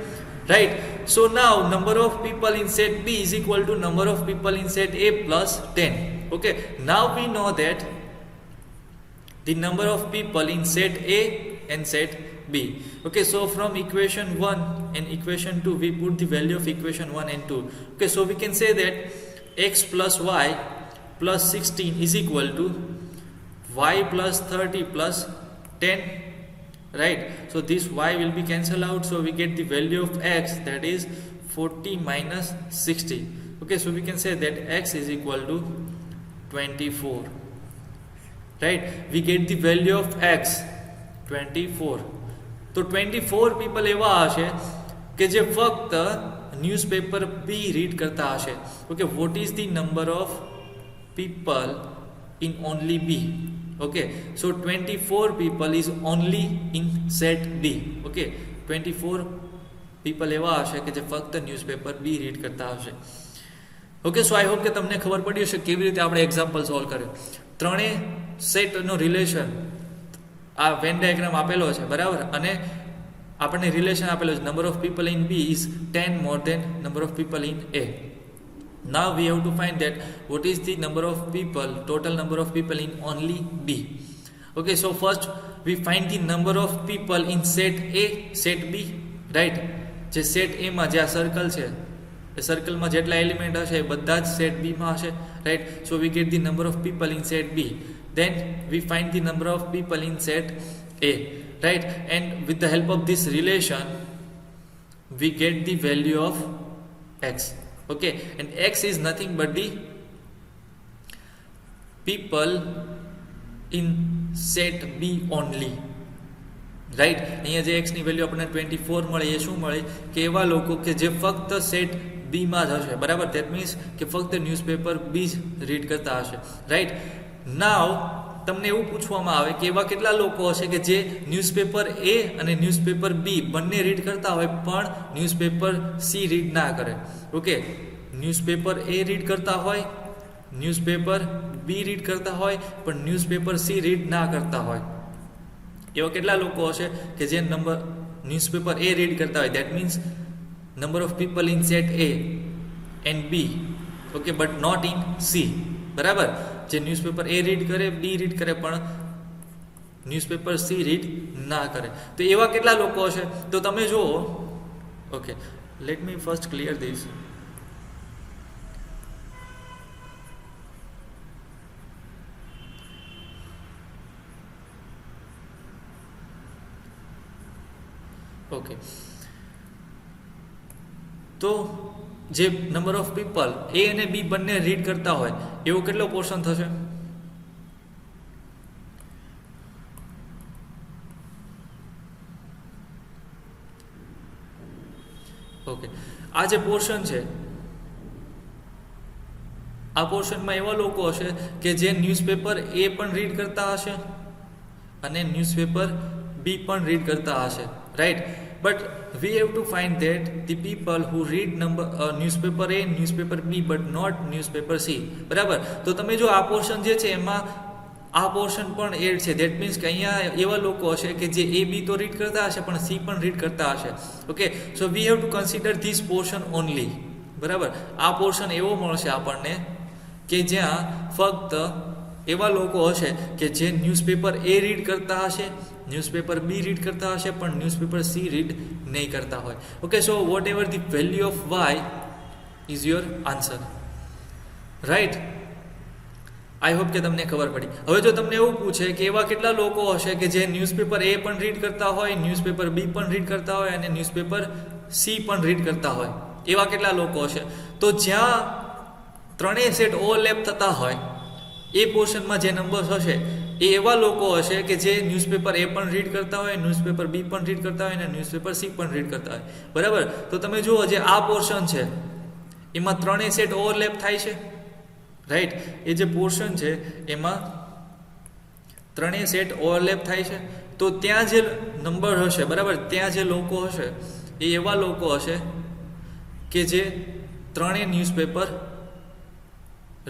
right? So now number of people in set B is equal to number of people in set A plus 10. Okay, now we know that the number of people in set A and set B. Okay, so from equation 1 and equation 2 we put the value of equation 1 and 2. Okay, so we can say that x plus y plus 16 is equal to y plus 30 plus 10, right? So this y will be cancelled out, so we get the value of x, that is 40 minus 60. Okay, so we can say that x is equal to 24, right? We get the value of x 24. તો 24 people એવા હશે કે જે ફક્ત newspaper બી read કરતા હશે. Okay, what is the number of people in only B? Okay, so 24 people is only in set B. Okay, 24 people એવા હશે કે જે ફક્ત ન્યૂઝપેપર બી રીડ કરતા હશે. ઓકે, સો આઈ હોપ કે તમને ખબર પડી હશે કેવી રીતે આપણે એક્ઝામ્પલ સોલ્વ કર્યું. ત્રણેય સેટનો રિલેશન આ વેન ડાયાગ્રામ આપેલો છે, બરાબર? અને આપણને રિલેશન આપેલો છે number of people in B is 10 more than number of people in A. Now we have to find that what is the number of people, total number of people in only B. Okay, so first we find the number of people in set A, set B, right? જે set A માં જે આ circle છે એ સર્કલમાં જેટલા element હશે એ બધા જ સેટ બી માં હશે, right? So we get the number of people in set B. Then we find the number of people in set A, right? And with the help of this relation we get the value of x. Okay, and x is nothing but the people in set B only, right? અહીંયા જે x ની value આપણને 24 મળે એ શું મળે કે એવા લોકો કે જે ફક્ત સેટ બી માં જ હશે, બરાબર? ધેટ મીન્સ કે ફક્ત ન્યૂઝપેપર બી જ રીડ કરતા હશે, રાઈટ? નાવ તમને એવું પૂછવામાં આવે કે એવા કેટલા લોકો હશે કે જે ન્યૂઝપેપર એ અને ન્યૂઝપેપર બી બંને રીડ કરતા હોય પણ ન્યૂઝપેપર સી રીડ ના કરે. ઓકે, ન્યૂઝપેપર એ રીડ કરતા હોય, ન્યૂઝપેપર બી રીડ કરતા હોય પણ ન્યૂઝપેપર સી રીડ ના કરતા હોય. એવા કેટલા લોકો હશે કે જે ન્યૂઝપેપર એ રીડ કરતા હોય? That means number of people in set A and B, okay, but not in C, બરાબર? જે ન્યૂઝપેપર એ રીડ કરે, બી રીડ કરે પણ ન્યૂઝપેપર સી રીડ ના કરે. તો એવા કેટલા લોકો હશે? તો તમે જુઓ. Okay, let me first clear this. Okay, તો જે નંબર ઓફ પીપલ એ અને બી બંને રીડ કરતા હોય એવો કેટલો પોર્શન થશે? ઓકે, આ જે પોર્શન છે આ પોર્શનમાં એવા લોકો હશે કે જે ન્યૂઝપેપર એ પણ રીડ કરતા હશે અને ન્યૂઝપેપર બી પણ રીડ કરતા હશે, right. But we have to find that the people who read newspaper A, newspaper B, but not newspaper C. બરાબર. તો તમે જો આ પોર્શન જે છે એમાં આ પોર્શન પણ એડ છે. ધેટ મીન્સ કે અહીંયા એવા લોકો હશે કે જે એ બી તો રીડ કરતા હશે પણ સી પણ રીડ કરતા હશે. Okay, so we have two consider this portion only. બરાબર. આ પોર્શન એવો મળશે આપણને કે જ્યાં ફક્ત એવા લોકો હશે કે જે ન્યૂઝપેપર એ રીડ કરતા હશે, ન્યૂઝપેપર બી રીડ કરતા હશે પણ ન્યૂઝપેપર સી રીડ નહીં કરતા હોય. Okay, so whatever the value of Y is your answer, right. I hope કે તમને ખબર પડી. હવે જો તમને એવું પૂછે કે એવા કેટલા લોકો હશે કે જે ન્યૂઝપેપર એ પણ રીડ કરતા હોય, ન્યૂઝપેપર બી પણ રીડ કરતા હોય અને ન્યૂઝપેપર સી પણ રીડ કરતા હોય, એવા કેટલા લોકો હશે? તો જ્યાં ત્રણેય સેટ ઓવરલેપ થતા હોય એ પોર્શનમાં જે નંબર્સ હશે એ એવા લોકો હશે કે જે ન્યૂઝપેપર એ પણ રીડ કરતા હોય, ન્યૂઝપેપર બી પણ રીડ કરતા હોય અને ન્યૂઝપેપર સી પણ રીડ કરતા હોય. બરાબર. તો તમે જુઓ જે આ પોર્શન છે એમાં ત્રણેય સેટ ઓવરલેપ થાય છે, રાઈટ. એ જે પોર્શન છે એમાં ત્રણેય સેટ ઓવરલેપ થાય છે. તો ત્યાં જે નંબર હશે, બરાબર, ત્યાં જે લોકો હશે એ એવા લોકો હશે કે જે ત્રણેય ન્યૂઝપેપર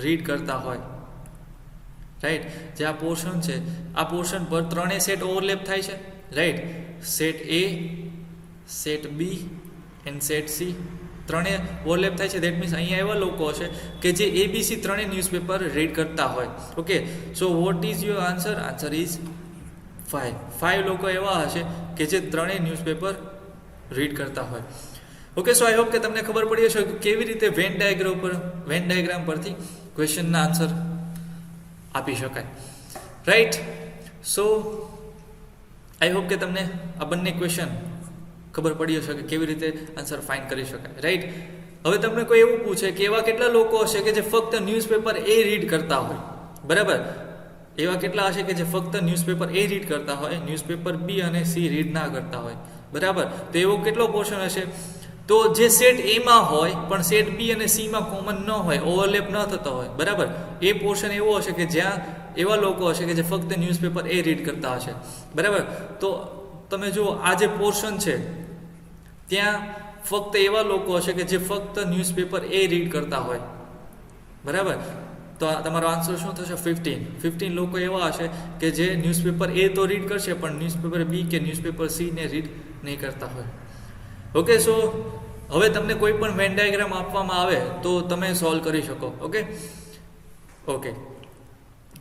રીડ કરતા હોય, રાઈટ. જે આ પોર્શન છે આ પોર્શન પર ત્રણેય સેટ ઓવરલેપ થાય છે, right. Set A, set B and set C ત્રણેય ઓવરલેપ થાય છે. દેટ મીન્સ અહીંયા એવા લોકો હશે કે જે ABC ત્રણેય ન્યૂઝપેપર રીડ કરતા હોય. Okay, so what is your answer? Answer is 5. 5 લોકો એવા હશે કે જે ત્રણેય ન્યૂઝપેપર રીડ કરતા હોય. ઓકે, સો આઈ હોપ કે તમને ખબર પડી હશે કે કેવી રીતે વેન ડાયાગ્રામ પરથી ક્વેશ્ચનના આન્સર આપી શકાય, રાઈટ. સો આઈ હોપ કે તમને આ બંને ક્વેશ્ચન ખબર પડી હશે કે કેવી રીતે આન્સર ફાઇન્ડ કરી શકાય, રાઈટ. હવે તમને કોઈ એવું પૂછે કે એવા કેટલા લોકો હશે કે જે ફક્ત ન્યૂઝપેપર એ રીડ કરતા હોય, બરાબર. એવા કેટલા હશે કે જે ફક્ત ન્યૂઝપેપર એ રીડ કરતા હોય, ન્યૂઝપેપર બી અને સી રીડ ના કરતા હોય, બરાબર. તો એવો કેટલો પોર્શન હશે? તો જે સેટ એમાં હોય પણ સેટ બી અને સીમાં કોમન ન હોય, ઓવરલેપ ન થતો હોય, બરાબર, એ પોર્શન એવો હશે કે જ્યાં એવા લોકો હશે કે જે ફક્ત ન્યૂઝપેપર એ રીડ કરતા હશે, બરાબર. તો તમે જુઓ આ જે પોર્શન છે ત્યાં ફક્ત એવા લોકો હશે કે જે ફક્ત ન્યૂઝપેપર એ રીડ કરતા હોય, બરાબર. તો તમારો આન્સર શું થશે? 15 લોકો એવા હશે કે જે ન્યૂઝપેપર એ તો રીડ કરશે પણ ન્યૂઝપેપર બી કે ન્યૂઝપેપર સી ને રીડ નહીં કરતા હોય. ઓકે, સો હવે તમને કોઈ પણ વેન ડાયાગ્રામ આપવામાં આવે તો તમે સોલ્વ કરી શકો. Okay,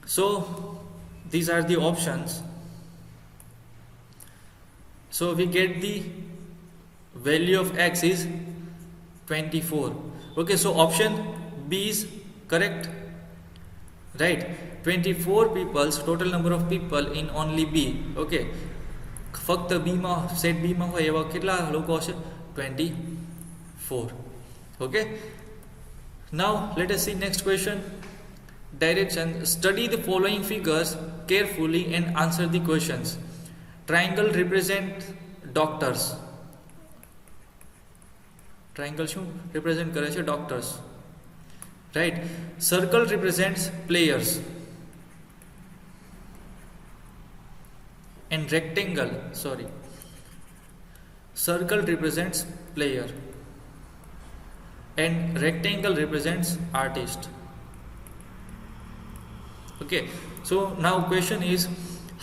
so these are the options. So we get the value of x is 24. Okay, so option B is correct, right. 24 people's total number of people in only B. Okay, ફક્ત બીમાં set બીમાં હોય એવા કેટલા લોકો હશે? 24. Okay, now let us see next question. Direction: study the following figures carefully and answer the questions. Triangle represent doctors. Triangle શું represent કરે છે? Doctors, right. Circle represents players and circle represents player and rectangle represents artist. Okay, so now question is,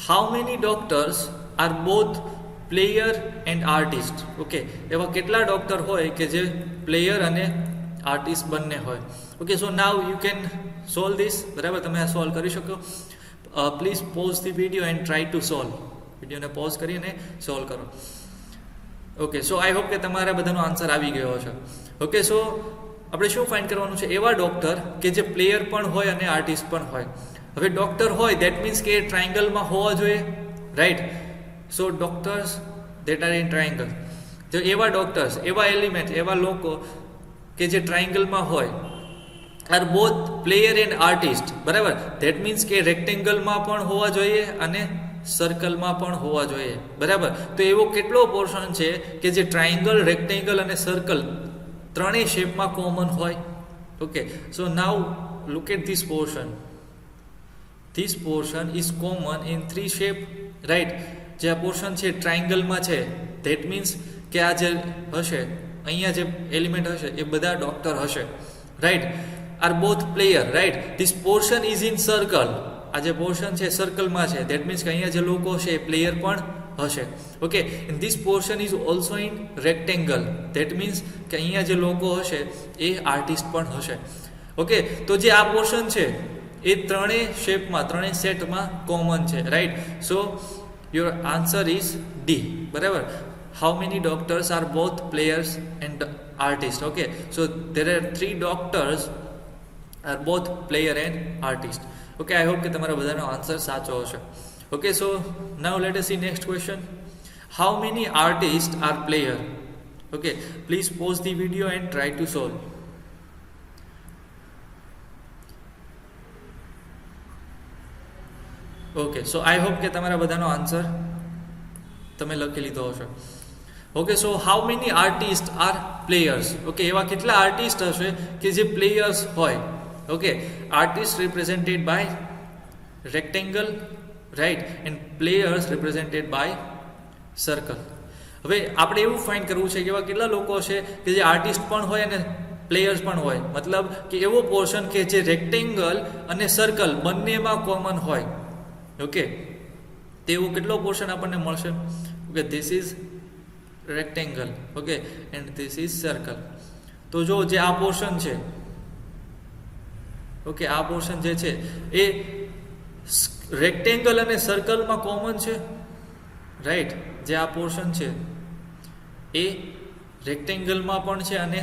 how many doctors are both player and artist? Okay, એવા કેટલા doctor હોય કે જે player અને artist બંને હોય. Okay, so now you can solve this, બરાબર. તમે આ સોલ્વ કરી શકો. Please pause the video and try to solve. વિડીયોને પોઝ કરીને સોલ્વ કરો. ઓકે, સો આઈ હોપ કે તમારા બધાનો આન્સર આવી ગયો હશે. ઓકે, સો આપણે શું ફાઇન્ડ કરવાનું છે? એવા ડોક્ટર કે જે પ્લેયર પણ હોય અને આર્ટિસ્ટ પણ હોય. હવે ડોક્ટર હોય દેટ મીન્સ કે ટ્રાયંગલમાં હોવા જોઈએ, right. So doctors that are in triangle. જો એવા ડોક્ટર્સ, એવા એલિમેન્ટ, એવા લોકો કે જે ટ્રાયંગલમાં હોય are both player and artist, બરાબર, ધેટ મીન્સ કે રેક્ટેંગલમાં પણ હોવા જોઈએ અને સર્કલમાં પણ હોવા જોઈએ, બરાબર. તો એવો કેટલો પોર્શન છે કે જે ટ્રાયંગલ, રેક્ટેંગલ અને સર્કલ ત્રણેય શેપમાં કોમન હોય? Okay, so now look at this portion. This portion is common in 3 shape, right. જે આ પોર્શન છે ટ્રાયંગલમાં છે, ધેટ મીન્સ કે આ જે હશે અહીંયા જે એલિમેન્ટ હશે એ બધા ડોક્ટર હશે, right. Are both player, right. This portion is in circle. આ જે પોર્શન છે સર્કલમાં છે, ધેટ મીન્સ કે અહીંયા જે લોકો છે એ પ્લેયર પણ હશે. Okay, and this portion is also in rectangle. That means કે અહીંયા જે લોકો હશે એ આર્ટિસ્ટ પણ હશે. ઓકે, તો જે આ પોર્શન છે એ ત્રણેય શેપમાં, ત્રણેય સેટમાં કોમન છે, right. So your answer is D, બરાબર. How many doctors are both players and artists? Okay, so there are 3 doctors are both player and artist. Okay, I hope કે તમારા બધાનો આન્સર સાચો હશે. Okay, so now let us see next question. How many artists are player? Okay, please pause the video and try to solve. Okay, so I hope કે તમારા બધાનો answer તમે લખી લીધો હશે. Okay, so how many artist are players? Okay, એવા કેટલા artist હશે કે જે પ્લેયર્સ હોય? Okay, artist represented by rectangle, right, and players represented by circle. હવે આપણે એવું ફાઇન્ડ કરવું છે કે એવા કેટલા લોકો છે કે જે આર્ટિસ્ટ પણ હોય અને પ્લેયર્સ પણ હોય, મતલબ કે એવો પોર્શન કે જે રેક્ટેંગલ અને સર્કલ બંનેમાં કોમન હોય. ઓકે, તેવો કેટલો પોર્શન આપણને મળશે? Okay, this is rectangle, okay, and this is circle. તો જો જે આ પોર્શન છે, ઓકે, આ પોર્શન જે છે એ રેક્ટેંગલ અને સર્કલમાં કોમન છે, રાઈટ. જે આ પોર્શન છે એ રેક્ટેંગલમાં પણ છે અને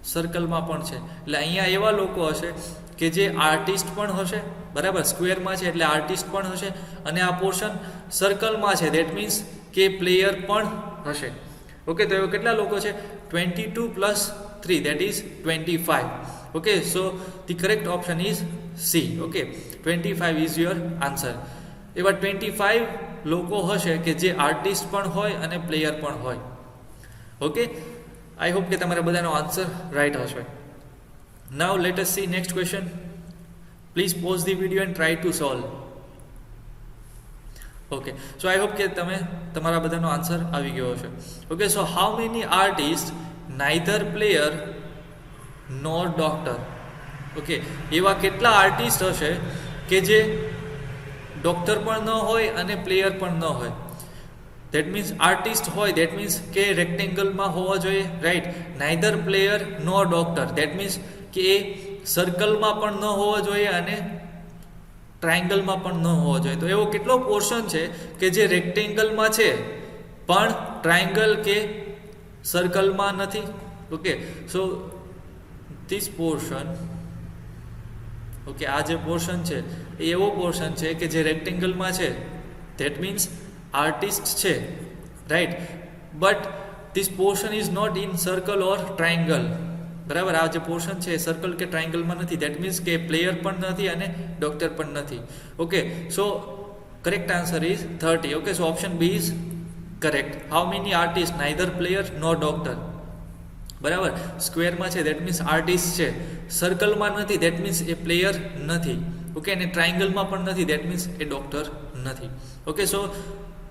સર્કલમાં પણ છે. એટલે અહીંયા એવા લોકો હશે કે જે આર્ટિસ્ટ પણ હશે, બરાબર, સ્ક્વેરમાં છે એટલે આર્ટિસ્ટ પણ હશે, અને આ પોર્શન સર્કલમાં છે, ધેટ મીન્સ કે પ્લેયર પણ હશે. ઓકે, તો એવા કેટલા લોકો છે? 22 + 3, that is 25. Okay, so the correct option is C. Okay, 25 is your answer. એવા 25 લોકો હશે કે જે આર્ટિસ્ટ પણ હોય અને પ્લેયર પણ હોય. ઓકે, આઈ હોપ કે તમારા બધાનો આન્સર રાઈટ હશે. Now let us see next question. Please pause the video and try to solve. Okay, so I hope કે તમે તમારા બધાનો આન્સર આવી ગયો હશે. Okay, so how many artist neither player nor doctor? Okay, એવા કેટલા આર્ટિસ્ટ હશે કે જે ડોક્ટર પણ ન હોય અને પ્લેયર પણ ન હોય? ધેટ મીન્સ આર્ટિસ્ટ હોય, ધેટ મીન્સ કે રેક્ટેંગલમાં હોવા જોઈએ, right. Neither player nor doctor, that means કે એ સર્કલમાં પણ ન હોવા જોઈએ અને ટ્રાયંગલમાં પણ ન હોવા જોઈએ. તો એવો કેટલો પોર્શન છે કે જે રેક્ટેંગલમાં છે પણ ટ્રાયંગલ કે સર્કલમાં નથી? Okay, so this portion, okay, આ જે પોર્શન છે એ એવો પોર્શન છે કે જે રેક્ટેંગલમાં છે, ધેટ મીન્સ આર્ટિસ્ટ છે, right. But this portion is not in circle or triangle, બરાબર. આ જે પોર્શન છે એ સર્કલ કે ટ્રાયંગલમાં નથી, ધેટ મીન્સ કે પ્લેયર પણ નથી અને ડોક્ટર પણ નથી. Okay, so correct answer is 30. Okay, so option B is correct. How many artist neither player nor doctor, બરાબર. સ્ક્વેરમાં છે ધેટ મીન્સ આર્ટિસ્ટ છે, સર્કલમાં નથી ધેટ મીન્સ એ પ્લેયર નથી. ઓકે, અને ટ્રાયંગલમાં પણ નથી ધેટ મીન્સ એ ડોક્ટર નથી. Okay, so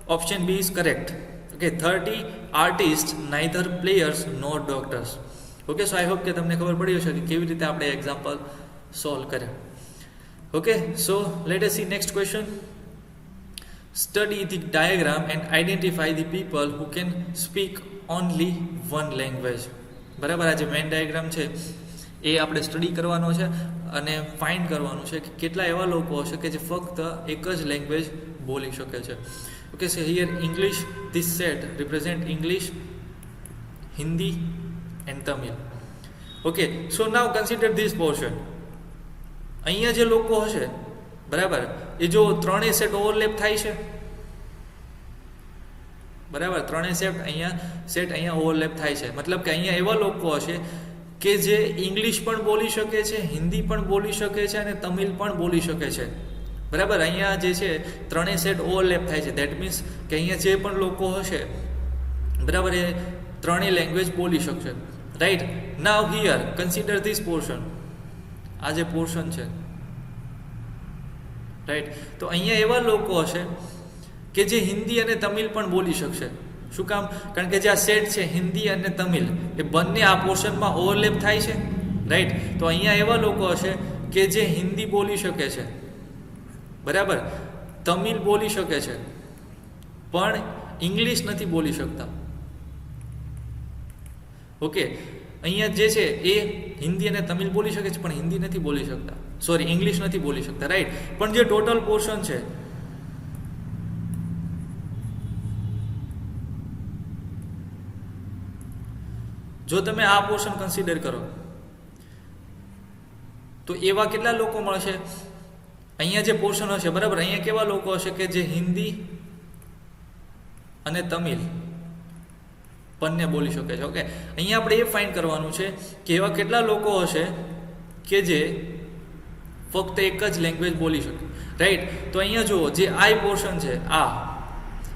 option B is correct. Okay, 30 artist neither players nor doctors. Okay, so I hope કે તમને ખબર પડી હશે કે કેવી રીતે આપણે એક્ઝામ્પલ સોલ્વ કર્યા. Okay, so let us see next question. Study the diagram and identify the people who can speak only one language. બરાબર, આ જે મેઇન ડાયાગ્રામ છે એ આપણે સ્ટડી કરવાનો છે અને ફાઇન્ડ કરવાનું છે કે કેટલા એવા લોકો હશે કે જે ફક્ત એક જ લેંગ્વેજ બોલી શકે છે. Okay, so here English, this set represent English, Hindi and Tamil. Okay, so now consider this portion. અહીંયા જે લોકો હશે, બરાબર, એ જો ત્રણેય સેટ ઓવરલેપ થાય છે, બરાબર, ત્રણેય સેટ અહીંયા ઓવરલેપ થાય છે. મતલબ કે અહીંયા એવા લોકો હશે કે જે ઇંગ્લિશ પણ બોલી શકે છે, હિન્દી પણ બોલી શકે છે અને તમિલ પણ બોલી શકે છે. બરાબર, અહીંયા જે છે ત્રણેય સેટ ઓવરલેપ થાય છે. દેટ મીન્સ કે અહીંયા જે પણ લોકો હશે, બરાબર, એ ત્રણેય લેંગ્વેજ બોલી શકશે. Right. Now here consider this portion. આ જે પોર્શન છે, રાઈટ, તો અહીંયા એવા લોકો હશે કે જે હિન્દી અને તમિલ પણ બોલી શકશે. શું કામ? કારણ કે જે આ સેટ છે હિન્દી અને તમિલ, એ બંને આ પોર્શનમાં ઓવરલેપ થાય છે. રાઈટ. તો અહીંયા એવા લોકો હશે કે જે હિન્દી બોલી શકે છે, બરાબર, તમિલ બોલી શકે છે, પણ ઇંગ્લિશ નથી બોલી શકતા. ઓકે, અહીંયા જે છે એ હિન્દી અને તમિલ બોલી શકે છે પણ હિન્દી નથી બોલી શકતા, સોરી, ઇંગ્લિશ નથી બોલી શકતા. રાઈટ. પણ જે ટોટલ પોર્શન છે, જો તમે આ પોર્શન કન્સિડર કરો તો એવા કેટલા લોકો મળશે? અહીંયા જે પોર્શન હશે, બરાબર, અહીંયા કેવા લોકો હશે કે જે હિન્દી અને તમિલ બંને બોલી શકે છે. ઓકે, અહીંયા આપણે એ ફાઇન્ડ કરવાનું છે કે એવા કેટલા લોકો હશે કે જે ફક્ત એક જ લેંગ્વેજ બોલી શકે. રાઈટ. તો અહીંયા જુઓ, જે આ પોર્શન છે,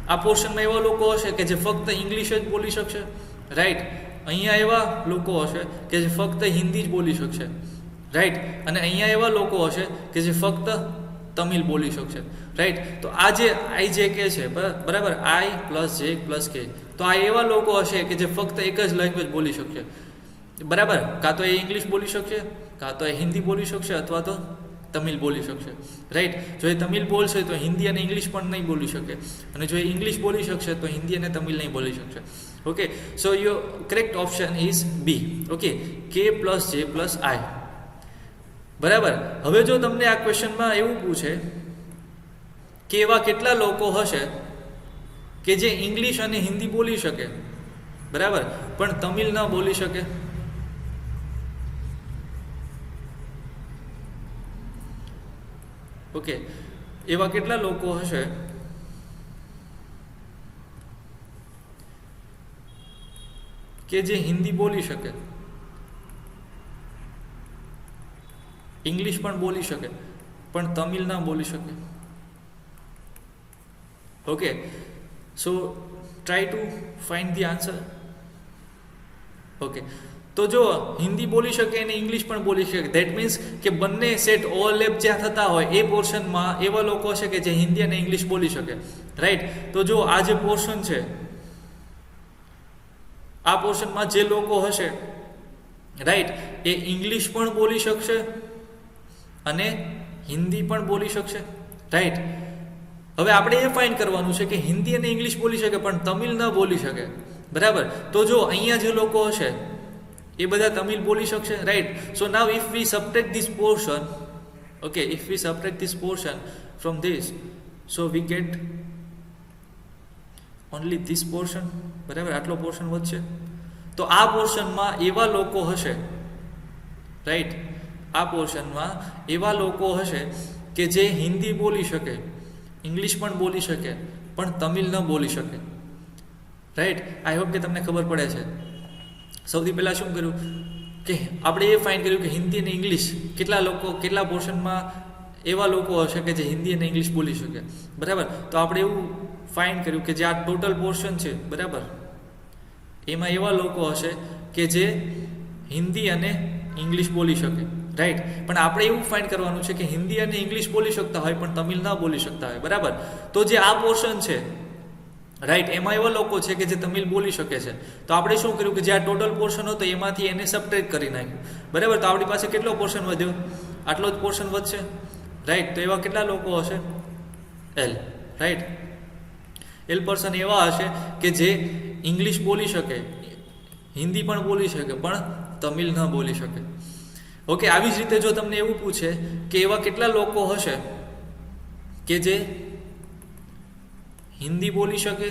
આ પોર્શનમાં એવા લોકો હશે કે જે ફક્ત ઇંગ્લિશ જ બોલી શકશે. રાઈટ. અહીંયા એવા લોકો હશે કે જે ફક્ત હિન્દી જ બોલી શકશે. રાઈટ. અને અહીંયા એવા લોકો હશે કે જે ફક્ત તમિલ બોલી શકશે. રાઈટ. તો આ જે આઈ જે કે છે, બરાબર, આઈ પ્લસ જે પ્લસ કે, તો આ એવા લોકો હશે કે જે ફક્ત એક જ લેંગ્વેજ બોલી શકશે. બરાબર, કાં તો એ ઇંગ્લિશ બોલી શકશે, કાં તો એ હિન્દી બોલી શકશે, અથવા તો તમિલ બોલી શકશે. રાઈટ. જો એ તમિલ બોલશે તો હિન્દી અને ઇંગ્લિશ પણ નહીં બોલી શકે, અને જો એ ઇંગ્લિશ બોલી શકશે તો હિન્દી અને તમિલ નહીં બોલી શકશે. Okay, so your correct option is B. Okay, K plus J plus I. બરાબર. હવે જો તમને આ ક્વેશ્ચનમાં એવું પૂછે કે એવા કેટલા લોકો હશે કે જે ઇંગ્લિશ અને હિન્દી બોલી શકે, બરાબર, પણ તમિલ ન બોલી શકે? ઓકે, એવા કેટલા લોકો હશે કે જે હિન્દી બોલી શકે, ઇંગ્લિશ પણ બોલી શકે, પણ તમિલ ના બોલી શકે? Okay, so try to find the answer. Okay, તો જો હિન્દી બોલી શકે અને ઇંગ્લિશ પણ બોલી શકે, ધેટ મીન્સ કે બંને સેટ ઓવરલેપ જ્યાં થતા હોય એ પોર્શનમાં એવા લોકો હશે કે જે હિન્દી અને ઇંગ્લિશ બોલી શકે. રાઈટ. તો જો આ જે પોર્શન છે, આ પોર્શનમાં જે લોકો હશે, રાઈટ, એ ઇંગ્લિશ પણ બોલી શકશે અને હિન્દી પણ બોલી શકશે. રાઈટ. હવે આપણે એ ફાઇન્ડ કરવાનું છે કે હિન્દી અને ઇંગ્લિશ બોલી શકે પણ તમિલ ન બોલી શકે. બરાબર. તો જો અહીંયા જે લોકો હશે એ બધા તમિલ બોલી શકશે. Right. So now if V subtract this portion, okay, if V subtract this portion from this, so we gate only this portion. બરાબર, આટલો પોર્શન વધશે. તો આ પોર્શનમાં એવા લોકો હશે, રાઈટ, આ પોર્શનમાં એવા લોકો હશે કે જે હિન્દી બોલી શકે, ઇંગ્લિશ પણ બોલી શકે, પણ તમિલ ન બોલી શકે. રાઈટ. આઈ હોપ કે તમને ખબર પડે છે. સૌથી પહેલાં શું કર્યું કે આપણે એ ફાઇન્ડ કર્યું કે હિન્દી અને ઇંગ્લિશ કેટલા પોર્શનમાં એવા લોકો હશે કે જે હિન્દી અને ઇંગ્લિશ બોલી શકે. બરાબર. તો આપણે એવું ફાઇન્ડ કર્યું કે જે આ ટોટલ પોર્શન છે, બરાબર, એમાં એવા લોકો હશે કે જે હિન્દી અને ઇંગ્લિશ બોલી શકે. રાઈટ. પણ આપણે એવું ફાઇન્ડ કરવાનું છે કે હિન્દી અને ઇંગ્લિશ બોલી શકતા હોય પણ તમિલ ના બોલી શકતા હોય. બરાબર. તો જે આ પોર્શન છે, રાઈટ, એમાં એવા લોકો છે કે જે તમિલ બોલી શકે છે. તો આપણે શું કર્યું કે જે આ ટોટલ પોર્શન હતો એમાંથી એને સબટ્રેક્ટ કરી નાખ્યું. બરાબર. તો આપણી પાસે કેટલો પોર્શન વધ્યો? આટલો જ પોર્શન વધશે. રાઈટ. તો એવા કેટલા લોકો હશે? એલ. રાઈટ. એલ પર્સન એવા હશે કે જે ઇંગ્લિશ બોલી શકે, હિન્દી પણ બોલી શકે, પણ તમિલ ન બોલી શકે. ઓકે, આવી જ રીતે જો તમને એવું પૂછે કે એવા કેટલા લોકો હશે કે જે હિન્દી બોલી શકે,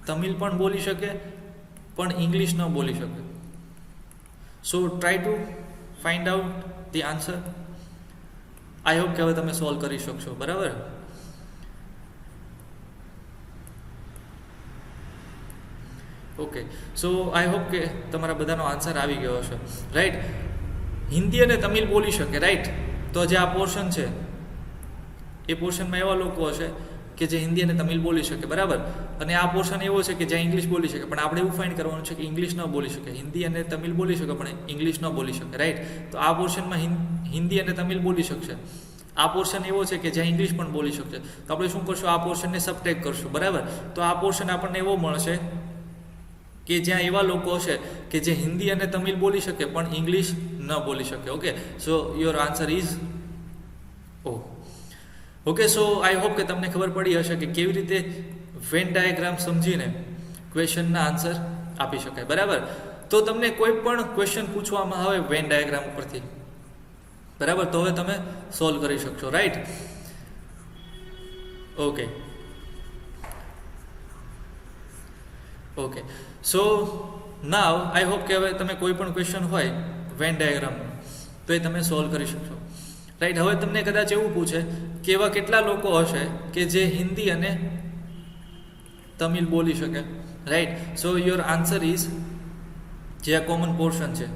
તમિલ પણ બોલી શકે, પણ ઇંગ્લિશ ન બોલી શકે. So try to find out the answer. I hope કે હવે તમે સોલ્વ કરી શકશો. બરાબર. ઓકે, સો આઈ હોપ કે તમારા બધાનો આન્સર આવી ગયો હશે, રાઈટ. હિન્દી અને તમિલ બોલી શકે, રાઈટ. તો જે આ પોર્શન છે એ પોર્શનમાં એવા લોકો હશે કે જે હિન્દી અને તમિલ બોલી શકે, બરાબર. અને આ પોર્શન એવો છે કે જ્યાં ઇંગ્લિશ બોલી શકે, પણ આપણે એવું ફાઇન્ડ કરવાનું છે કે ઇંગ્લિશ ન બોલી શકે. હિન્દી અને તમિલ બોલી શકે પણ ઇંગ્લિશ ન બોલી શકે, રાઈટ. તો આ પોર્શનમાં હિન્દી અને તમિલ બોલી શકશે. આ પોર્શન એવો છે કે જ્યાં ઇંગ્લિશ પણ બોલી શકશે. તો આપણે શું કરશું, આ પોર્શનને સબટ્રેક્ટ કરશું, બરાબર. તો આ પોર્શન આપણને એવો મળશે કે જ્યાં એવા લોકો હશે કે જે હિન્દી અને તમિલ બોલી શકે પણ ઇંગ્લિશ ન બોલી શકે. Okay, so your answer is O. Okay, so I hope કે તમને ખબર પડી હશે કે કેવી રીતે વેન ડાયાગ્રામ સમજીને ક્વેશ્ચનના આન્સર આપી શકાય, બરાબર. તો તમને કોઈ પણ ક્વેશ્ચન પૂછવામાં આવે વેન ડાયાગ્રામ ઉપરથી, બરાબર, તો હવે તમે સોલ્વ કરી શકશો, રાઈટ. ઓકે ઓકે, સો નાવ આઈ હોપ કે હવે તમે કોઈ પણ ક્વેશ્ચન હોય વેન ડાયાગ્રામનો તો એ તમે સોલ્વ કરી શકશો, રાઈટ. હવે તમને કદાચ એવું પૂછે કે એવા કેટલા લોકો હશે કે જે હિન્દી અને તમિલ બોલી શકે, right. So your answer is, જે આ કોમન પોર્શન છે,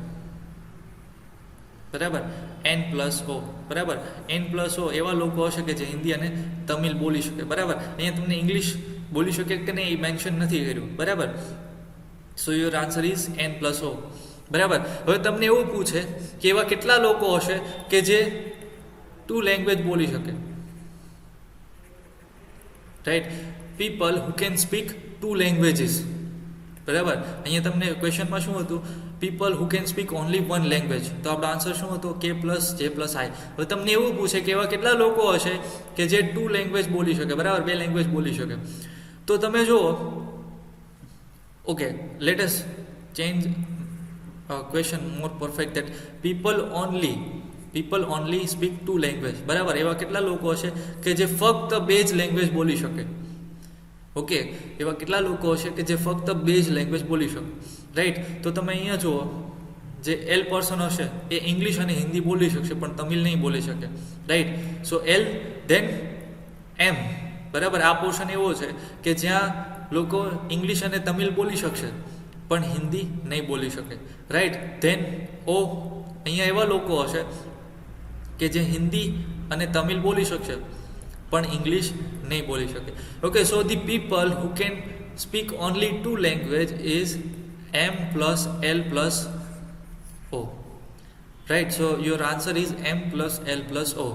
બરાબર, N+O, બરાબર. N+O એવા લોકો હશે કે જે હિન્દી અને તમિલ બોલી શકે, બરાબર. અહીંયા તમને ઇંગ્લિશ બોલી શકે કે નહીં એ મેન્શન નથી કર્યું, બરાબર. સો યોર આન્સર ઇઝ N+O, બરાબર. હવે તમને એવું પૂછે કે એવા કેટલા લોકો હશે કે જે 2 લેંગ્વેજ બોલી શકે, right. People who can speak 2 languages, બરાબર. અહીંયા તમને ક્વેશ્ચનમાં શું હતું, people who can speak only 1 language. તો આપણો આન્સર શું હતો, K+J+I. હવે તમને એવું પૂછે કે એવા કેટલા લોકો હશે કે જે 2 લેંગ્વેજ બોલી શકે, બરાબર, 2 લેંગ્વેજ બોલી શકે. તો તમે જુઓ, okay, let us change question more perfect that people only speak 2 language, બરાબર. એવા કેટલા લોકો હશે કે જે ફક્ત 2 જ લેંગ્વેજ બોલી શકે. ઓકે, એવા કેટલા લોકો હશે કે જે ફક્ત 2 જ લેંગ્વેજ બોલી શકે, રાઈટ. તો તમે અહીંયા જુઓ, જે L પર્સન હશે એ ઇંગ્લિશ અને હિન્દી બોલી શકશે પણ તમિલ નહીં બોલી શકે, રાઈટ. સો L ધેન M, બરાબર. આ પોર્શન એવો છે કે જ્યાં લોકો ઇંગ્લિશ અને તમિલ બોલી શકશે પણ હિન્દી નહીં બોલી શકે, રાઈટ. ધેન O, અહીંયા એવા લોકો હશે કે જે હિન્દી અને તમિલ બોલી શકશે પણ ઇંગ્લિશ નહીં બોલી શકે. Okay, so the people who can speak only 2 language is M+L+O, right. So your answer is M+L+O.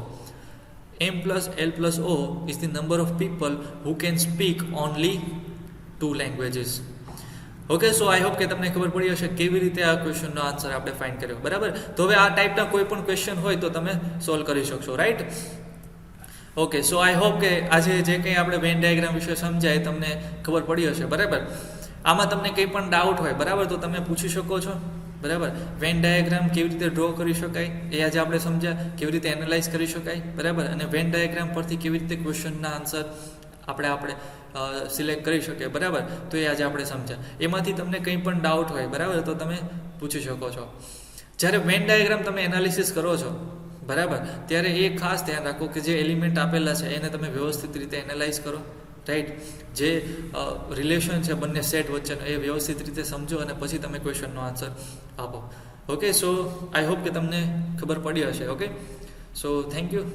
M+L+O is the number of people who can speak only 2 languages. Okay, so I hope કે તમને ખબર પડી હશે કેવી રીતે આ ક્વેશ્ચનનો answer આપણે find કર્યો, બરાબર. તો હવે આ ટાઈપના કોઈ પણ ક્વેશ્ચન હોય તો તમે સોલ્વ કરી શકશો, right. Okay, so I hope કે આજે જે કંઈ આપણે વેન ડાયાગ્રામ વિશે સમજાય તમને ખબર પડી હશે, બરાબર. આમાં તમને કંઈ પણ ડાઉટ હોય, બરાબર, તો તમે પૂછી શકો છો, બરાબર. વેન ડાયાગ્રામ કેવી રીતે ડ્રો કરી શકાય એ આજે આપણે સમજ્યા, કેવી રીતે એનાલાઇઝ કરી શકાય, બરાબર. અને વેન ડાયાગ્રામ પરથી કેવી રીતે ક્વેશ્ચનના આન્સર આપણે સિલેક્ટ કરી શકીએ, બરાબર. તો એ આજે આપણે સમજ્યા. એમાંથી તમને કંઈ પણ ડાઉટ હોય, બરાબર, તો તમે પૂછી શકો છો. જ્યારે વેન ડાયાગ્રામ તમે એનાલિસિસ કરો છો, બરાબર, ત્યારે એ ખાસ ધ્યાન રાખો કે જે એલિમેન્ટ આપેલા છે એને તમે વ્યવસ્થિત રીતે એનાલાઇઝ કરો, રાઈટ. જે રિલેશન છે બંને સેટ વચ્ચેનો એ વ્યવસ્થિત રીતે સમજો અને પછી તમે ક્વેશ્ચનનો આન્સર આપો. ઓકે, સો આઈ હોપ કે તમને ખબર પડી હશે. Okay, so thank you.